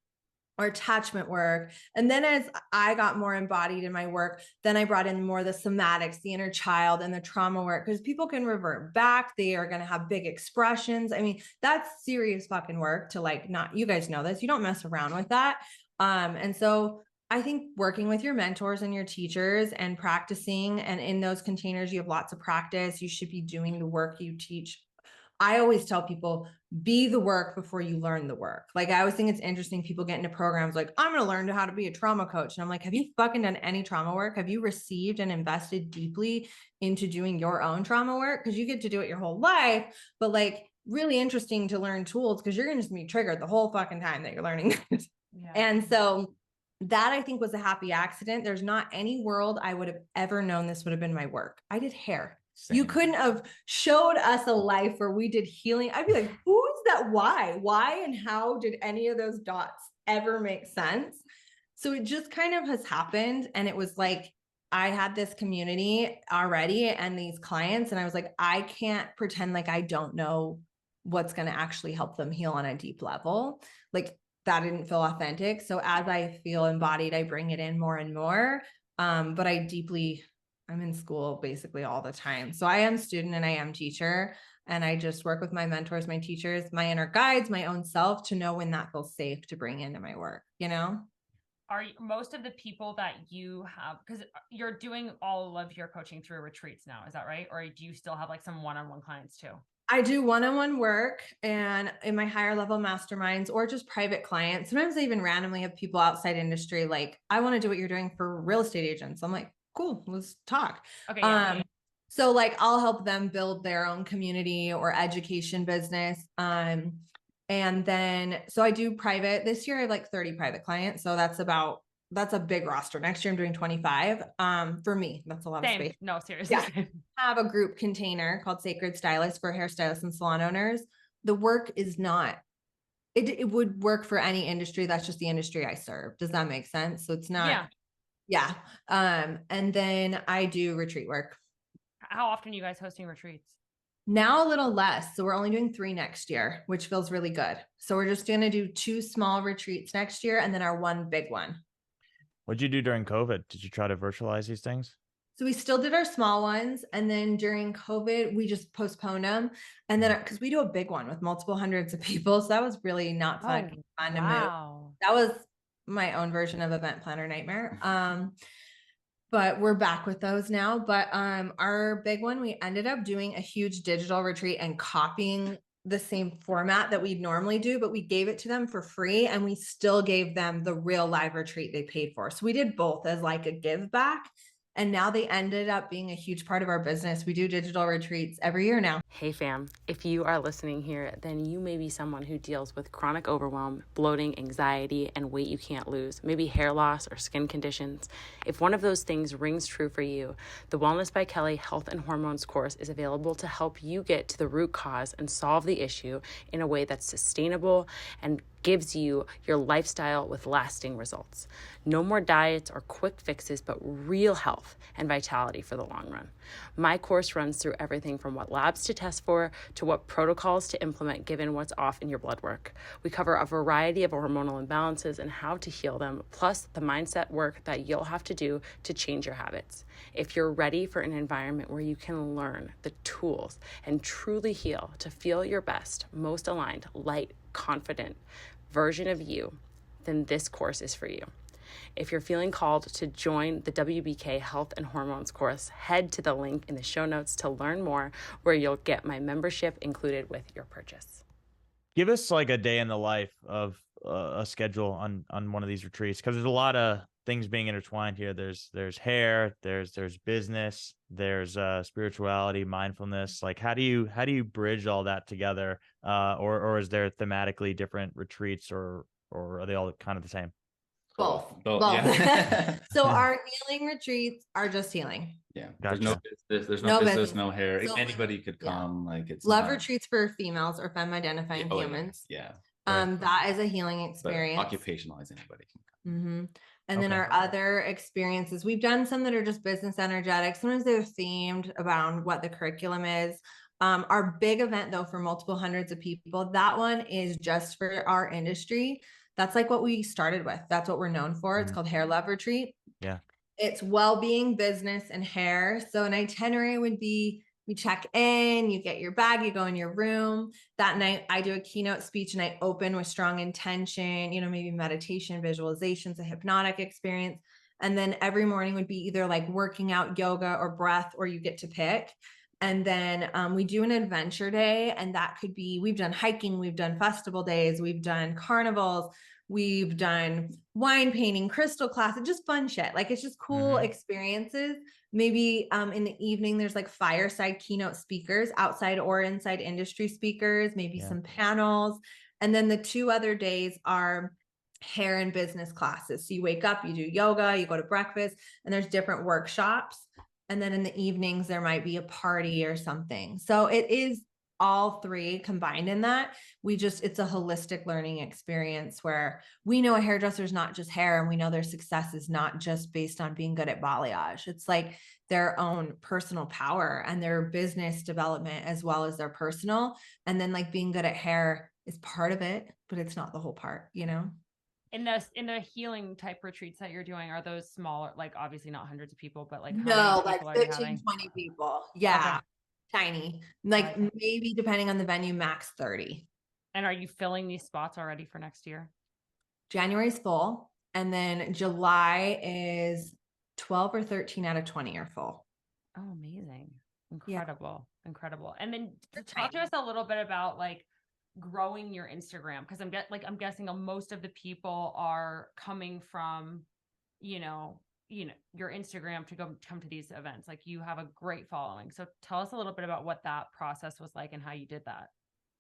or attachment work. And then as I got more embodied in my work, then I brought in more the thematics, the inner child and the trauma work, because people can revert back. They are going to have big expressions. I mean, that's serious fucking work to like, not, you guys know this, you don't mess around with that. And so I think working with your mentors and your teachers and practicing, and in those containers, you have lots of practice. You should be doing the work you teach. I always tell people, be the work before you learn the work. Like I always think it's interesting. People get into programs like, I'm going to learn how to be a trauma coach. And I'm like, have you fucking done any trauma work? Have you received and invested deeply into doing your own trauma work? Because you get to do it your whole life, but like really interesting to learn tools, because you're going to just be triggered the whole fucking time that you're learning. Yeah. And so that I think was a happy accident. There's not any world I would have ever known this would have been my work. I did hair. Same. You couldn't have showed us a life where we did healing. I'd be like, who is that? Why and how did any of those dots ever make sense? So it just kind of has happened. And it was like, I had this community already and these clients, and I was like, I can't pretend like I don't know what's going to actually help them heal on a deep level. Like that didn't feel authentic. So as I feel embodied, I bring it in more and more. But I'm in school basically all the time. So I am student and I am teacher, and I just work with my mentors, my teachers, my inner guides, my own self to know when that feels safe to bring into my work, Are most of the people that you have, because you're doing all of your coaching through retreats now, is that right? Or do you still have like some one-on-one clients too? I do one-on-one work and in my higher level masterminds or just private clients. Sometimes I even randomly have people outside industry like, I want to do what you're doing for real estate agents. I'm like, cool, let's talk. Okay. Yeah. So like I'll help them build their own community or education business. And then, so I do private this year. I have like 30 private clients. So that's a big roster. Next year I'm doing 25. For me, that's a lot of space. No, seriously. Yeah. I have a group container called Sacred Stylist for hairstylists and salon owners. The work is not, it would work for any industry. That's just the industry I serve. Does that make sense? So it's not. Yeah. And then I do retreat work. How often are you guys hosting retreats? Now a little less. So we're only doing 3 next year, which feels really good. So we're just going to do 2 small retreats next year and then our 1 big one. What'd you do during COVID? Did you try to virtualize these things? So we still did our small ones. And then during COVID, we just postponed them. And then, cause we do a big one with multiple hundreds of people. So that was really not fun to move. That was my own version of event planner nightmare. But we're back with those now. But our big one, we ended up doing a huge digital retreat and copying the same format that we'd normally do, but we gave it to them for free and we still gave them the real live retreat they paid for. So we did both as like a give back. And now they ended up being a huge part of our business. We do digital retreats every year now. Hey fam, if you are listening here, then you may be someone who deals with chronic overwhelm, bloating, anxiety, and weight you can't lose, maybe hair loss or skin conditions. If one of those things rings true for you, the Wellness by Kelley Health and Hormones course is available to help you get to the root cause and solve the issue in a way that's sustainable and gives you your lifestyle with lasting results. No more diets or quick fixes, but real health and vitality for the long run. My course runs through everything from what labs to test for to what protocols to implement given what's off in your blood work. We cover a variety of hormonal imbalances and how to heal them, plus the mindset work that you'll have to do to change your habits. If you're ready for an environment where you can learn the tools and truly heal to feel your best, most aligned, light, confident version of you, then this course is for you. If you're feeling called to join the WBK Health and Hormones course, head to the link in the show notes to learn more, where you'll get my membership included with your purchase. Give us like a day in the life of a schedule on one of these retreats, because there's a lot of things being intertwined here. There's hair, there's business, there's spirituality, mindfulness. Like how do you bridge all that together? Or is there thematically different retreats, or are they all kind of the same? Both. Yeah. So our healing retreats are just healing. Yeah. Gotcha. There's no business, there's No no business, business. no hair. So, Anybody could yeah. come. Like it's Love not- retreats for females or femme identifying Oh, yeah. humans. Yeah. That is a healing But experience. occupationalize anybody can come. Mm-hmm. And then Okay. our other experiences, we've done some that are just business energetic. Sometimes they're themed around what the curriculum is. Our big event though, for multiple hundreds of people, that one is just for our industry. That's like what we started with. That's what we're known for. It's called Hair Love Retreat. Yeah. It's well-being, business, and hair. So an itinerary would be, you check in, you get your bag, you go in your room. That night, I do a keynote speech and I open with strong intention, maybe meditation, visualizations, a hypnotic experience. And then every morning would be either like working out, yoga, or breath, or you get to pick. And then we do an adventure day, and that could be, we've done hiking, we've done festival days, we've done carnivals, we've done wine painting, crystal classes, just fun shit. Like it's just cool experiences. Maybe in the evening, there's like fireside keynote speakers, outside or inside industry speakers, maybe some panels. And then the 2 other days are hair and business classes. So you wake up, you do yoga, you go to breakfast, and there's different workshops. And then in the evenings, there might be a party or something. So it is all 3 combined in that. It's a holistic learning experience where we know a hairdresser is not just hair, and we know their success is not just based on being good at balayage. It's like their own personal power and their business development as well as their personal. And then like being good at hair is part of it, but it's not the whole part, In the healing type retreats that you're doing, are those smaller, like obviously not hundreds of people, but like no, like people are you 15, having? 20 people. Yeah. Okay. Tiny, like Right. maybe depending on the venue, max 30. And are you filling these spots already for next year? January's full. And then July is 12 or 13 out of 20 are full. Oh, amazing. Yeah. Incredible. And then They're talk to tiny. us a little bit about like growing your Instagram. Cause I'm guessing most of the people are coming from, your Instagram to come to these events. Like you have a great following. So tell us a little bit about what that process was like and how you did that.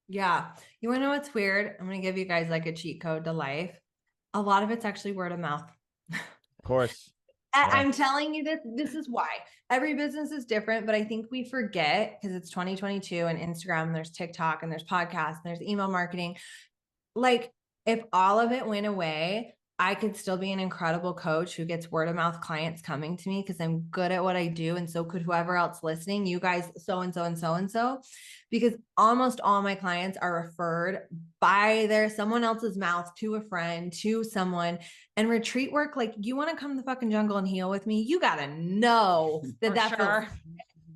Yeah. You want to know what's weird? I'm going to give you guys like a cheat code to life. A lot of it's actually word of mouth. Of course. I'm telling you this is why. Every business is different, but I think we forget because it's 2022 and Instagram, and there's TikTok and there's podcasts and there's email marketing. Like if all of it went away, I could still be an incredible coach who gets word of mouth clients coming to me because I'm good at what I do. And so could whoever else listening, you guys, so-and-so and so-and-so, because almost all my clients are referred by someone else's mouth to a friend, to someone. And retreat work, like you want to come to the fucking jungle and heal with me, you got to know that that's sure.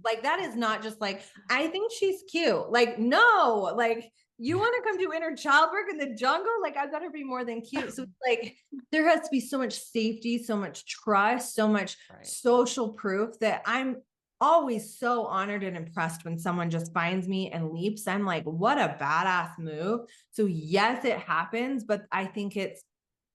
like, that is not just like, I think she's cute. Like, no, like you want to come do inner child work in the jungle? Like, I've got to be more than cute. So it's like, there has to be so much safety, so much trust, so much social proof that I'm always so honored and impressed when someone just finds me and leaps. I'm like, what a badass move. So yes, it happens, but I think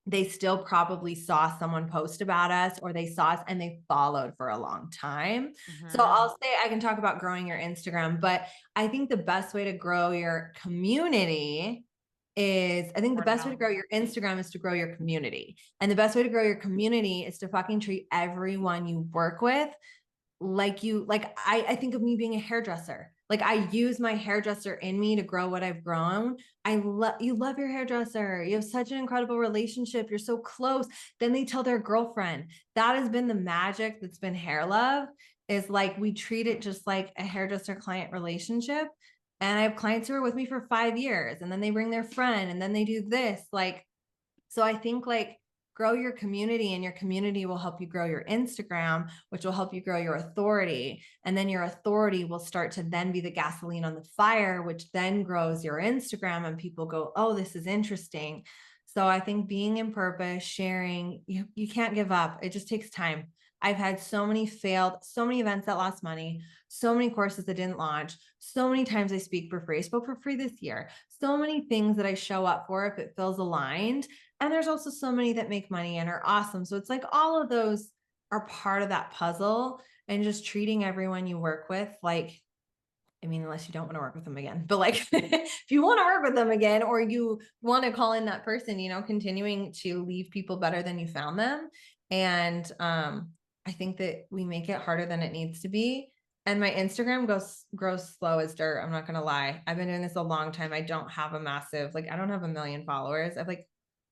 they still probably saw someone post about us, or they saw us and they followed for a long time. So I'll say, I can talk about growing your Instagram, but I think the best way to grow your community is, I think the best way to grow your Instagram is to grow your community. And the best way to grow your community is to fucking treat everyone you work with like I think of me being a hairdresser. Like I use my hairdresser in me to grow what I've grown. You love your hairdresser. You have such an incredible relationship. You're so close. Then they tell their girlfriend. That has been the magic that's been Hair Love, is like we treat it just like a hairdresser client relationship. And I have clients who are with me for 5 years, and then they bring their friend, and then they do this. Like, so I think like grow your community, and your community will help you grow your Instagram, which will help you grow your authority. And then your authority will start to then be the gasoline on the fire, which then grows your Instagram, and people go, oh, this is interesting. So I think being in purpose, sharing, you can't give up. It just takes time. I've had so many events that lost money, so many courses that didn't launch, so many times I speak for free. I spoke for free this year. So many things that I show up for if it feels aligned. And there's also so many that make money and are awesome. So it's like all of those are part of that puzzle, and just treating everyone you work with like, I mean, unless you don't want to work with them again, but like if you want to work with them again, or you want to call in that person, continuing to leave people better than you found them. And I think that we make it harder than it needs to be. And my Instagram grows slow as dirt. I'm not going to lie. I've been doing this a long time. I don't have a massive, I don't have 1 million followers. I have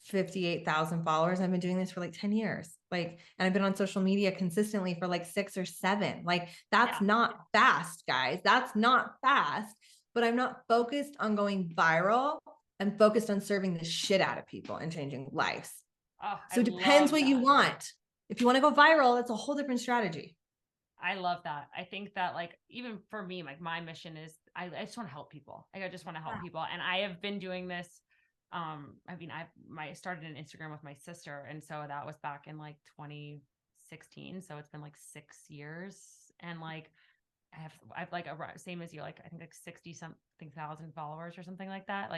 58,000 followers. I've been doing this for 10 years. And I've been on social media consistently for 6 or 7. That's not fast, guys. That's not fast, but I'm not focused on going viral. I'm focused on serving the shit out of people and changing lives. Oh, so it depends what you want. If you want to go viral, it's a whole different strategy. I love that. I think that even for me, my mission is I just want to help people. I just want to help people. And I have been doing this. I started an Instagram with my sister. And so that was back in 2016. So it's been 6 years. And I've same as you, I think 60 something thousand followers or something like that.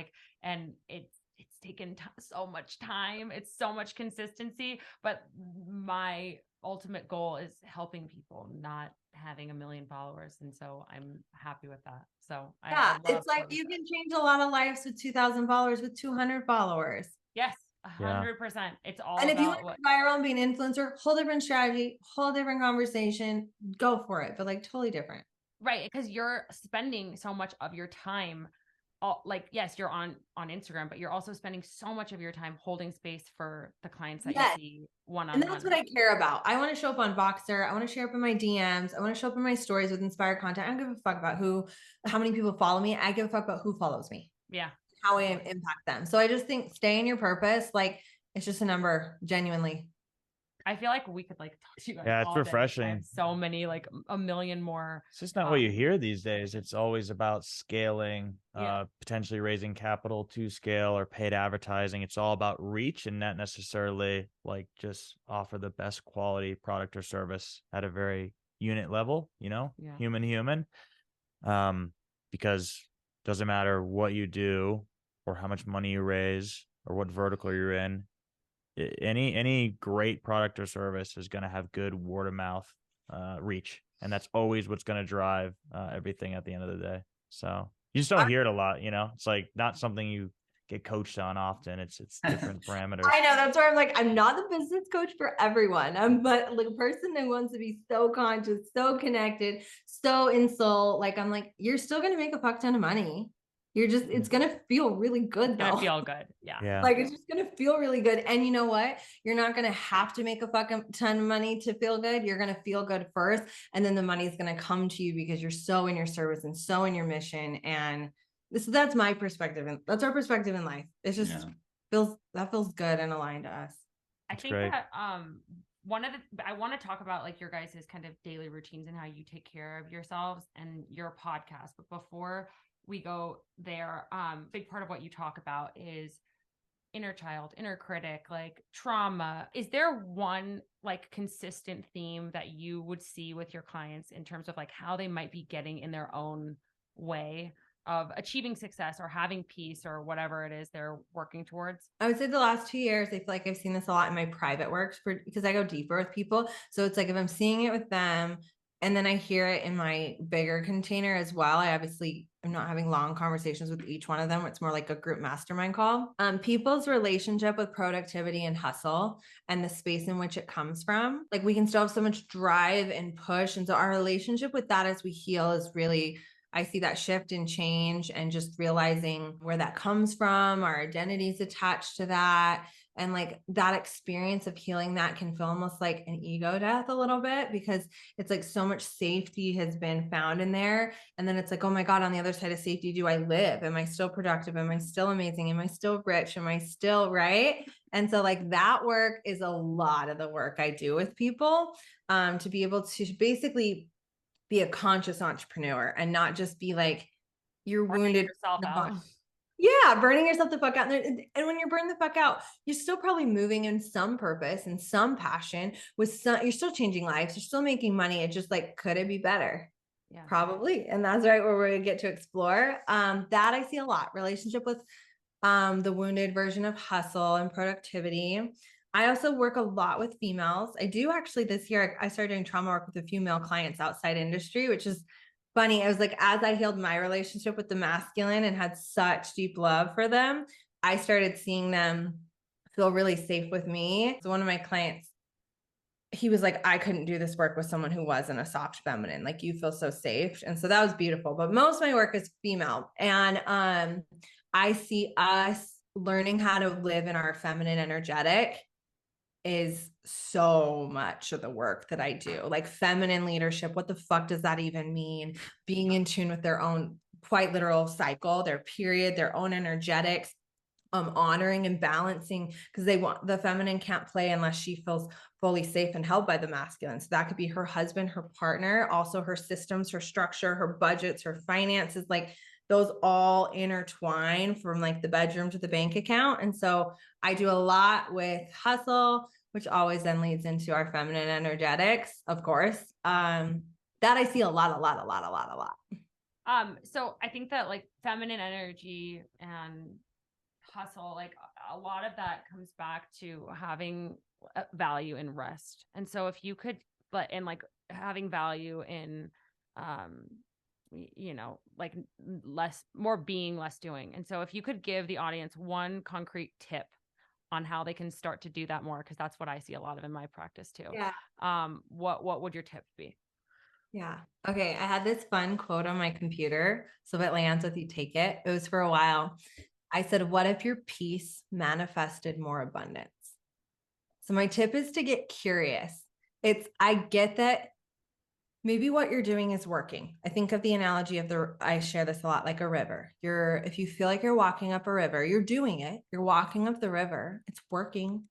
And it's taken so much time. It's so much consistency, but my ultimate goal is helping people, not having 1 million followers. And so I'm happy with that. So it's you can change a lot of lives with 2,000 followers, with 200 followers. Yes. 100%. It's all and about if you want to be viral and be an influencer, whole different strategy, whole different conversation, go for it, but totally different. Right. Because you're spending so much of your time, yes, you're on Instagram, but you're also spending so much of your time holding space for the clients that you see one-on-one. And that's what I care about. I want to show up on Voxer. I want to share up in my DMs. I want to show up in my stories with inspired content. I don't give a fuck about how many people follow me. I give a fuck about who follows me. Yeah. How I impact them. So I just think stay in your purpose. It's just a number, genuinely. I feel like we could talk to you. Yeah, it's refreshing. So many, 1 million more. It's just not what you hear these days. It's always about scaling, potentially raising capital to scale, or paid advertising. It's all about reach, and not necessarily just offer the best quality product or service at a very unit level, human. Because it doesn't matter what you do or how much money you raise or what vertical you're in. Any great product or service is going to have good word of mouth reach, and that's always what's going to drive everything at the end of the day. So you just don't hear it a lot, It's not something you get coached on often. It's different parameters. I know, that's why I'm not the business coach for everyone. I'm but a person that wants to be so conscious, so connected, so in soul. I'm you're still going to make a fuck ton of money. It's going to feel really good though. It's going to feel good. Yeah. It's just going to feel really good. And you know what? You're not going to have to make a fuck ton of money to feel good. You're going to feel good first. And then the money's going to come to you because you're so in your service and so in your mission. And that's my perspective. And that's our perspective in life. It's just feels good and aligned to us. I think that, I want to talk about your guys' kind of daily routines and how you take care of yourselves and your podcast. But before we go there, big part of what you talk about is inner child, inner critic, trauma. Is there one consistent theme that you would see with your clients in terms of how they might be getting in their own way of achieving success or having peace or whatever it is they're working towards? I would say the last 2 years, I feel like I've seen this a lot in my private works because I go deeper with people. So it's if I'm seeing it with them, and then I hear it in my bigger container as well. I'm not having long conversations with each one of them. It's more like a group mastermind call. People's relationship with productivity and hustle and the space in which it comes from. We can still have so much drive and push. And so our relationship with that as we heal is really, I see that shift and change and just realizing where that comes from, our identities attached to that. And like that experience of healing that can feel almost like an ego death a little bit, because it's like so much safety has been found in there. And then it's like, oh my God, on the other side of safety, do I live? Am I still productive? Am I still amazing? Am I still rich? Am I still right? And so like that work is a lot of the work I do with people, to be able to basically be a conscious entrepreneur and not just be like, you're wounded yourself out. Yeah, burning yourself the fuck out. And when you're burned the fuck out, you're still probably moving in some purpose and some passion with some, you're still changing lives. You're still making money. It's just like, could it be better? Yeah. Probably. And that's right where we get to explore. That I see a lot. Relationship with the wounded version of hustle and productivity. I also work a lot with females. I do actually this year, I started doing trauma work with a few male clients outside industry, which is funny. I was like, as I healed my relationship with the masculine and had such deep love for them, I started seeing them feel really safe with me. So one of my clients, he was like, I couldn't do this work with someone who wasn't a soft feminine. Like, you feel so safe. And so that was beautiful. But most of my work is female. And I see us learning how to live in our feminine energetic is so much of the work that I do. Like feminine leadership, what the fuck does that even mean? Being in tune with their own quite literal cycle, their period, their own energetics, honoring and balancing, because the feminine can't play unless she feels fully safe and held by the masculine. So that could be her husband, her partner, also her systems, her structure, her budgets, her finances, like those all intertwine from like the bedroom to the bank account. And so I do a lot with hustle, which always then leads into our feminine energetics, of course. That I see a lot. So I think that like feminine energy and hustle, like a lot of that comes back to having value in rest. And so if you could, but in like having value in, like more being, less doing. And so if you could give the audience one concrete tip on how they can start to do that more, because that's what I see a lot of in my practice too. Yeah. What would your tip be? Yeah. Okay. I had this fun quote on my computer. So if it lands with you, take it. It was for a while. I said, what if your peace manifested more abundance? So my tip is to get curious. I get that maybe what you're doing is working. I think of the analogy of I share this a lot, like a river. If you feel like you're walking up a river, you're doing it. You're walking up the river. It's working,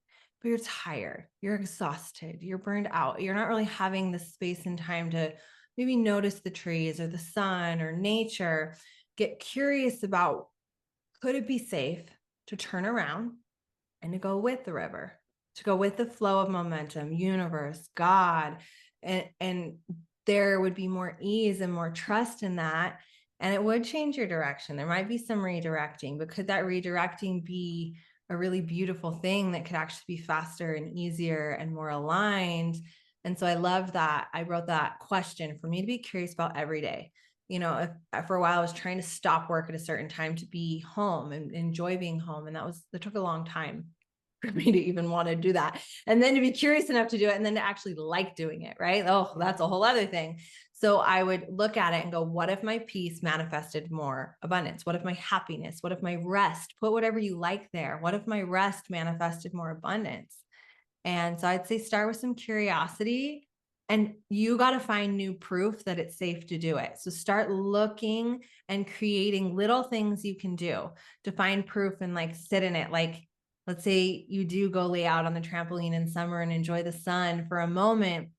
but you're tired. You're exhausted. You're burned out. You're not really having the space and time to maybe notice the trees or the sun or nature. Get curious about, could it be safe to turn around and to go with the river, to go with the flow of momentum, universe, God, and there would be more ease and more trust in that. And it would change your direction. There might be some redirecting, but could that redirecting be a really beautiful thing that could actually be faster and easier and more aligned? And so I love that. I wrote that question for me to be curious about every day. If for a while I was trying to stop work at a certain time to be home and enjoy being home. And that took a long time for me to even want to do that. And then to be curious enough to do it and then to actually like doing it, right? Oh, that's a whole other thing. So I would look at it and go, what if my peace manifested more abundance? What if my happiness? What if my rest? Put whatever you like there. What if my rest manifested more abundance? And so I'd say start with some curiosity, and you got to find new proof that it's safe to do it. So start looking and creating little things you can do to find proof and like sit in it. Like, let's say you do go lay out on the trampoline in summer and enjoy the sun for a moment.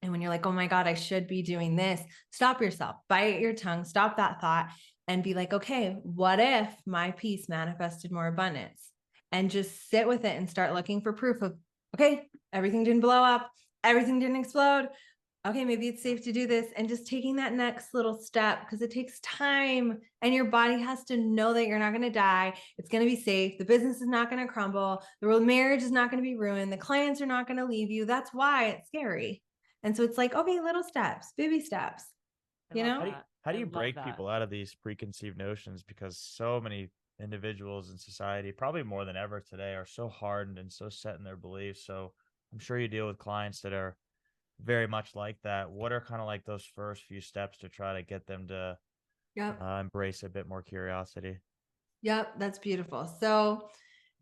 And when you're like, oh my God, I should be doing this, stop yourself, bite your tongue, stop that thought and be like, okay, what if my peace manifested more abundance? And just sit with it and start looking for proof of, okay, everything didn't blow up. Everything didn't explode. Okay, maybe it's safe to do this. And just taking that next little step, because it takes time and your body has to know that you're not going to die. It's going to be safe. The business is not going to crumble. The marriage is not going to be ruined. The clients are not going to leave you. That's why it's scary. And so it's like, okay, little steps, baby steps, How do you break people out of these preconceived notions? Because so many individuals in society, probably more than ever today, are so hardened and so set in their beliefs. So I'm sure you deal with clients that are very much like that. What are kind of like those first few steps to try to get them to Yep. embrace a bit more curiosity. Yep. That's beautiful. So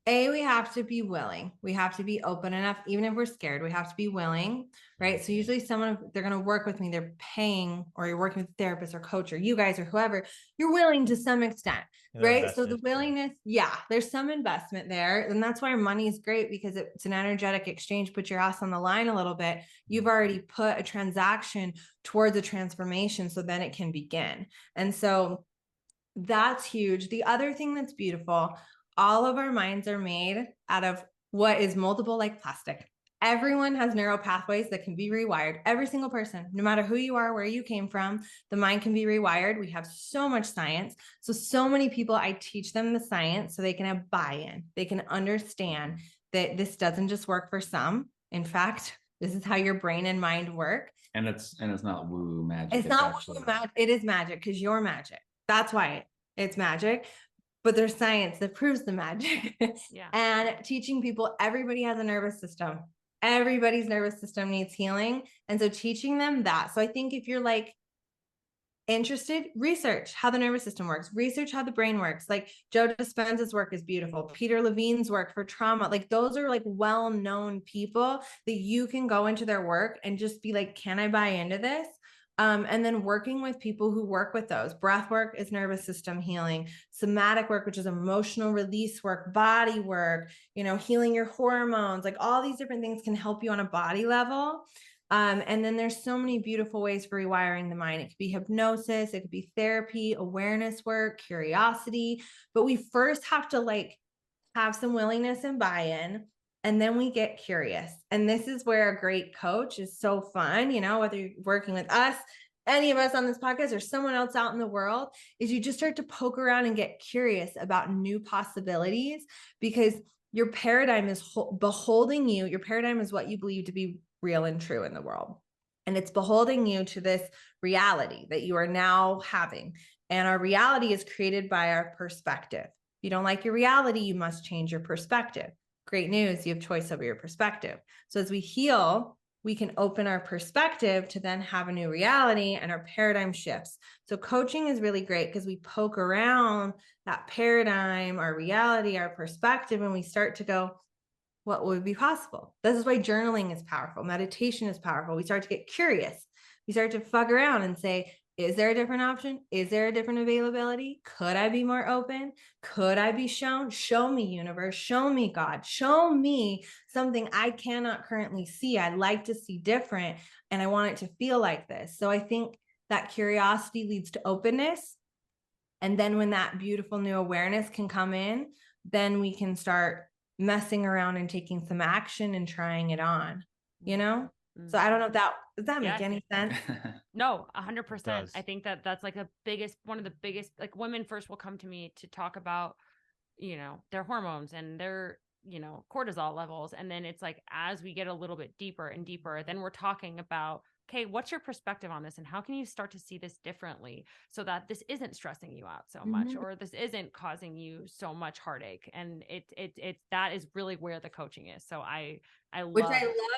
we have to be willing. We have to be open enough, even if we're scared, we have to be willing, right? So usually they're going to work with me, they're paying, or you're working with a therapist or coach or you guys or whoever, you're willing to some extent, right? So the willingness, there's some investment there. And that's why money is great, because it's an energetic exchange. Put your ass on the line a little bit. You've already put a transaction towards a transformation. So then it can begin. And so that's huge. The other thing that's beautiful, all of our minds are made out of what is moldable, like plastic. Everyone has neural pathways that can be rewired. Every single person, no matter who you are, where you came from, the mind can be rewired. We have so much science. So many people, I teach them the science so they can have buy-in. They can understand that this doesn't just work for some. In fact, this is how your brain and mind work. And it's not woo magic. It's not woo magic. It is magic, because you're magic. That's why it's magic. But there's science that proves the magic. Yeah. And teaching people, everybody has a nervous system. Everybody's nervous system needs healing. And so teaching them that. So I think if you're like interested, research how the nervous system works, research how the brain works. Like Joe Dispenza's work is beautiful. Peter Levine's work for trauma, like those are like well-known people that you can go into their work and just be like, can I buy into this? And then working with people who work with those. Breath work is nervous system healing. Somatic work, which is emotional release work, body work, healing your hormones, like all these different things can help you on a body level. And then there's so many beautiful ways for rewiring the mind. It could be hypnosis, it could be therapy, awareness work, curiosity. But we first have to have some willingness and buy-in. And then we get curious. And this is where a great coach is so fun, whether you're working with us, any of us on this podcast, or someone else out in the world, is you just start to poke around and get curious about new possibilities, because your paradigm is beholding you. Your paradigm is what you believe to be real and true in the world. And it's beholding you to this reality that you are now having. And our reality is created by our perspective. If you don't like your reality, you must change your perspective. Great news, you have choice over your perspective. So as we heal, we can open our perspective to then have a new reality, and our paradigm shifts. So coaching is really great because we poke around that paradigm, our reality, our perspective, and we start to go, what would be possible? This is why journaling is powerful. Meditation is powerful. We start to get curious. We start to fuck around and say, is there a different option? Is there a different availability? Could I be more open? Could I be shown? Show me, universe. Show me, God. Show me something I cannot currently see. I'd like to see different, and I want it to feel like this. So I think that curiosity leads to openness. And then when that beautiful new awareness can come in, then we can start messing around and taking some action and trying it on, So I don't know if does that make any sense? No, 100%. I think that's like one of the biggest, like women first will come to me to talk about, their hormones and their, cortisol levels. And then it's like, as we get a little bit deeper and deeper, then we're talking about, okay, what's your perspective on this? And how can you start to see this differently so that this isn't stressing you out so much, or this isn't causing you so much heartache? And that is really where the coaching is. So I love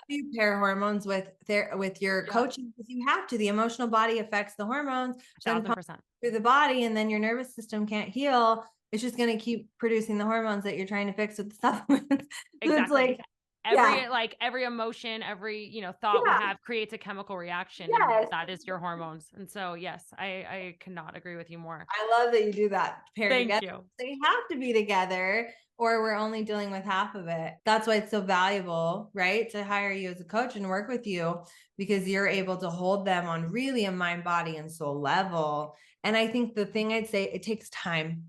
you pair hormones with your coaching, because you have to. The emotional body affects the hormones 1,000% through the body, and then your nervous system can't heal. It's just going to keep producing the hormones that you're trying to fix with the supplements. So exactly. Every emotion, every thought we have creates a chemical reaction. Yes. And that is your hormones. And so yes, I cannot agree with you more. I love that you do that. Thank you. They have to be together, or we're only dealing with half of it. That's why it's so valuable, right? To hire you as a coach and work with you, because you're able to hold them on really a mind, body, and soul level. And I think the thing I'd say, it takes time.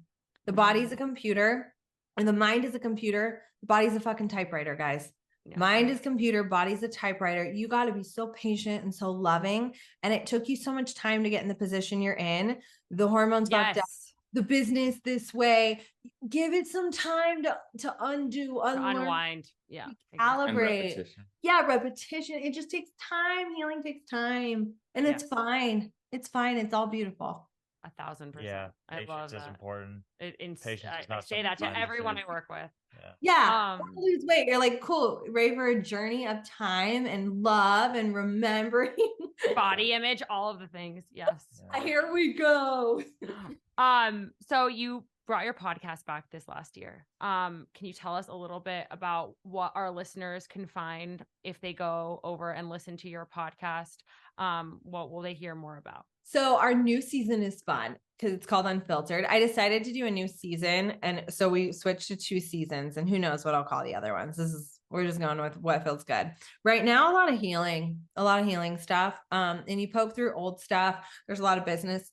The body's a computer, and the mind is a computer. The body's a fucking typewriter, guys. Yeah. Mind is computer, body's a typewriter. You got to be so patient and so loving. And it took you so much time to get in the position you're in. The hormones fucked up, the business this way. Give it some time to undo, unlearn, unwind. Yeah. Calibrate. Repetition. It just takes time. Healing takes time. And it's fine. It's fine. It's all beautiful. 1,000%. Yeah, I love patience is that. important. Patience is I not say something that to you everyone deserve. I work with. Yeah. Um, Lose weight. You're like, cool, ready for a journey of time and love and remembering. body image, all of the things. Yes. Yeah. Here we go. So you brought your podcast back this last year. Can you tell us a little bit about what our listeners can find if they go over and listen to your podcast? What will they hear more about? So our new season is fun because it's called Unfiltered. I decided to do a new season, and so we switched to 2 seasons, and who knows what I'll call the other ones. We're just going with what feels good. Right now, a lot of healing stuff. And you poke through old stuff. There's a lot of business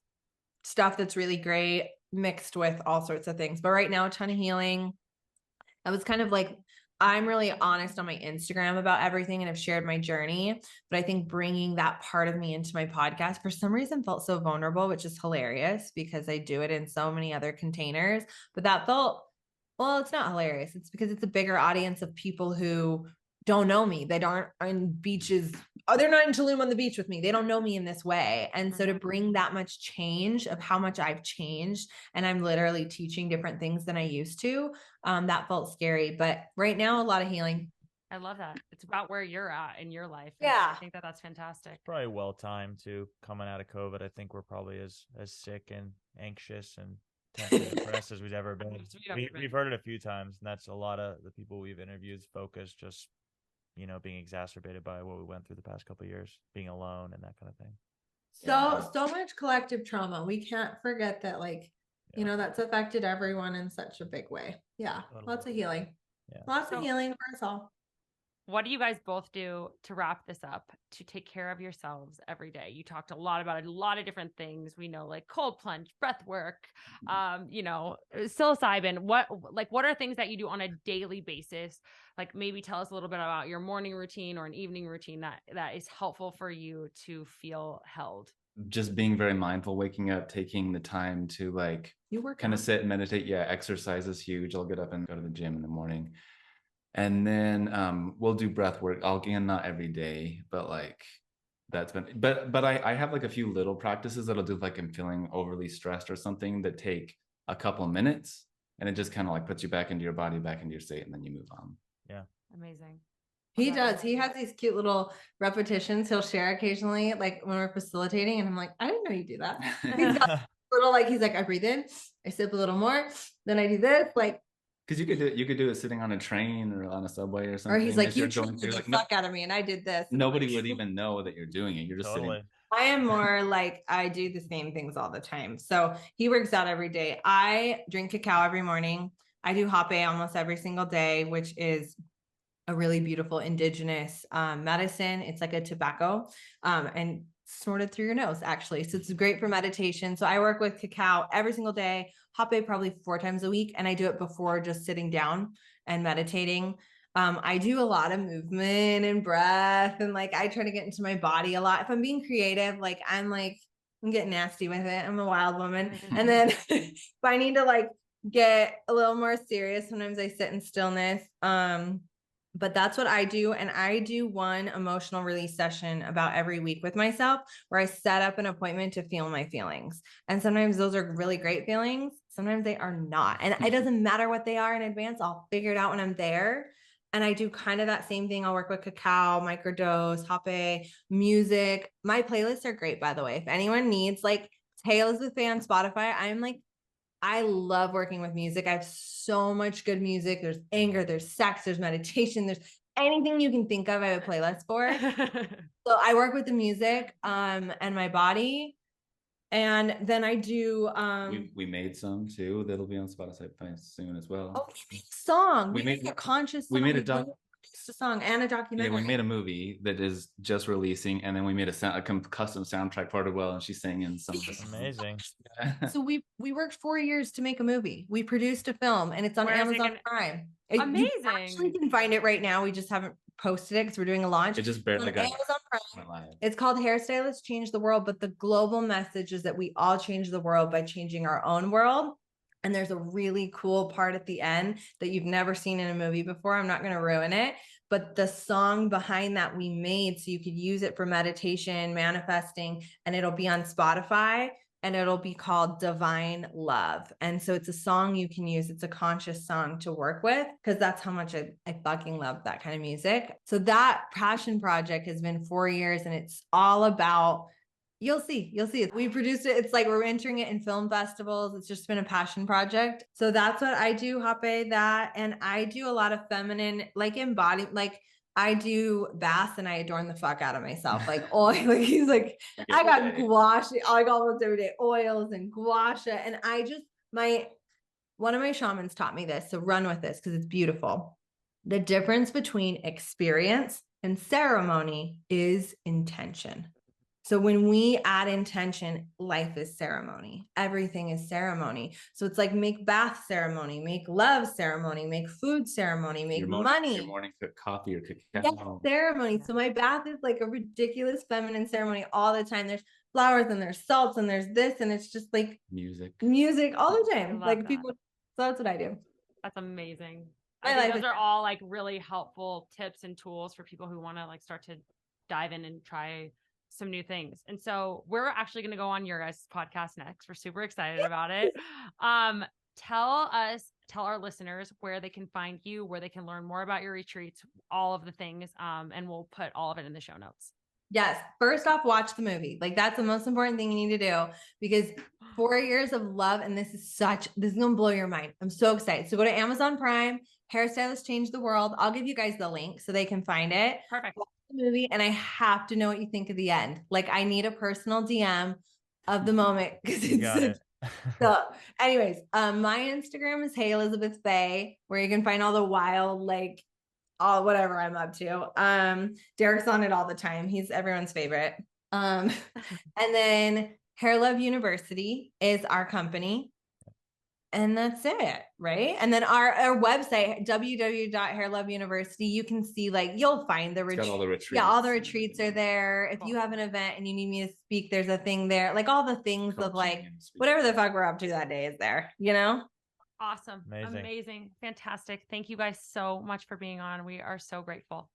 stuff that's really great mixed with all sorts of things. But right now, a ton of healing. I was kind of like, I'm really honest on my Instagram about everything and have shared my journey. But I think bringing that part of me into my podcast for some reason felt so vulnerable, which is hilarious because I do it in so many other containers. But that felt, well, it's not hilarious. It's because it's a bigger audience of people who don't know me. They aren't on beaches. Oh, they're not in Tulum on the beach with me. They don't know me in this way. And so to bring that much change of how much I've changed, and I'm literally teaching different things than I used to, that felt scary. But right now, a lot of healing. I love that. It's about where you're at in your life. Yeah. I think that's fantastic. Probably well timed too, coming out of COVID. I think we're probably as sick and anxious and tense and depressed as we've ever been. We've heard it a few times, and that's a lot of the people we've interviewed focus just, being exacerbated by what we went through the past couple of years, being alone and that kind of thing. So much collective trauma. We can't forget that, that's affected everyone in such a big way. Yeah. Totally. Lots of healing. Yeah. Lots of healing for us all. What do you guys both do to wrap this up to take care of yourselves every day? You talked a lot about a lot of different things. We know, like cold plunge, breath work, psilocybin. What are things that you do on a daily basis? Like maybe tell us a little bit about your morning routine or an evening routine that is helpful for you to feel held. Just being very mindful, waking up, taking the time to kind of sit and meditate. Yeah, exercise is huge. I'll get up and go to the gym in the morning. And then we'll do breath work. Again, not every day, but that's been, but I have a few little practices that I'll do if I'm feeling overly stressed or something that take a couple of minutes, and it just kind of puts you back into your body, back into your state, and then you move on. Yeah. Amazing. He does. He has these cute little repetitions he'll share occasionally, when we're facilitating, and I'm like, I didn't know you do that. He's got little, he's like, I breathe in, I sip a little more, then I do this, because you could do it sitting on a train or on a subway or something. Or he's like, you going the fuck out of me, and I did this. Nobody would even know that you're doing it. You're just sitting. I am more I do the same things all the time. So he works out every day. I drink cacao every morning. I do hape almost every single day, which is a really beautiful indigenous medicine. It's like a tobacco and snorted through your nose, actually. So it's great for meditation. So I work with cacao every single day, hape probably 4 times a week. And I do it before just sitting down and meditating. I do a lot of movement and breath, and I try to get into my body a lot. If I'm being creative, I'm getting nasty with it. I'm a wild woman. And then if I need to get a little more serious, sometimes I sit in stillness. But that's what I do. And I do one emotional release session about every week with myself where I set up an appointment to feel my feelings. And sometimes those are really great feelings. Sometimes they are not. And it doesn't matter what they are in advance. I'll figure it out when I'm there. And I do kind of that same thing. I'll work with cacao, microdose, hape, music. My playlists are great, by the way. If anyone needs Hey Elizabeth Faye on Spotify, I love working with music. I have so much good music. There's anger, there's sex, there's meditation, there's anything you can think of. I have a playlist for. So I work with the music and my body. And then I do we made some too that'll be on Spotify soon as well. Oh, we made a song. We made a conscious song. We made a song and a documentary. Yeah, we made a movie that is just releasing, and then we made a custom soundtrack part as well, and she's singing some of this. Amazing. So we worked 4 years to make a movie. We produced a film, and it's on Amazon Prime. Amazing. You actually can find it right now. We just haven't posted it because we're doing a launch. It just barely got Amazon Prime. It's called Hairstylists Change the World, but the global message is that we all change the world by changing our own world. And there's a really cool part at the end that you've never seen in a movie before. I'm not going to ruin it, but the song behind that we made so you could use it for meditation, manifesting, and it'll be on Spotify. and it'll be called Divine Love. And so it's a song you can use. It's a conscious song to work with, because that's how much I fucking love that kind of music. So that passion project has been 4 years, and it's all about, you'll see it. We produced it. It's like we're entering it in film festivals. It's just been a passion project. So that's what I do, Hape, that. And I do a lot of feminine, like I do baths and I adorn the fuck out of myself. Like oil, like he's like, I got gua sha, I got almost every day, oils and gua sha. And one of my shamans taught me this. So run with this because it's beautiful. The difference between experience and ceremony is intention. So when we add intention, life is ceremony. Everything is ceremony. So it's like make bath ceremony, make love ceremony, make food ceremony, make money. Your morning coffee or cacao. Yeah, ceremony. So my bath is like a ridiculous feminine ceremony all the time. There's flowers and there's salts and there's this, and it's just like music all the time. Like people. So that's what I do. That's amazing. I think those are all like really helpful tips and tools for people who want to like start to dive in and try some new things. And so we're actually going to go on your guys' podcast next. We're super excited about it. Tell our listeners where they can find you, where they can learn more about your retreats, all of the things. And we'll put all of it in the show notes. Yes. First off, watch the movie. Like that's the most important thing you need to do, because 4 years of love. And this is going to blow your mind. I'm so excited. So go to Amazon Prime, Hairstylists Change the World. I'll give you guys the link so they can find it. Perfect. Watch the movie. And I have to know what you think of the end. Like I need a personal DM of the moment. So anyways, my Instagram is Hey Elizabeth Faye, where you can find all the wild, like all whatever I'm up to. Derek's on it all the time. He's everyone's favorite. And then Hair Love University is our company. And that's it, right? And then our website, www.hairloveuniversity, you can see like, you'll find the retreats. All the retreats. Yeah, all the retreats are there. If you have an event and you need me to speak, there's a thing there. Like all the things of like, whatever the fuck we're up to that day is there, you know? Awesome. Amazing. Fantastic. Thank you guys so much for being on. We are so grateful.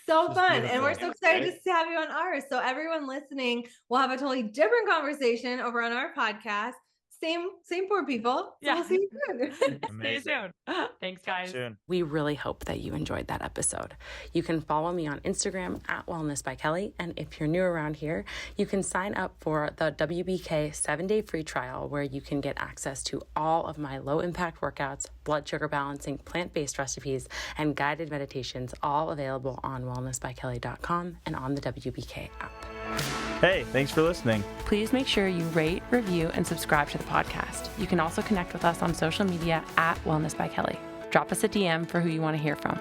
So fun. And we're so excited to have you on ours. So everyone listening will have a totally different conversation over on our podcast. Same four people. So we'll see you soon. Stay soon. Thanks, guys. We really hope that you enjoyed that episode. You can follow me on Instagram at Wellness by Kelley. And if you're new around here, you can sign up for the WBK 7-day free trial, where you can get access to all of my low impact workouts, blood sugar balancing, plant-based recipes, and guided meditations, all available on wellnessbykelly.com and on the WBK app. Hey, thanks for listening. Please make sure you rate, review, and subscribe to the podcast. You can also connect with us on social media at Wellness by Kelley. Drop us a DM for who you want to hear from.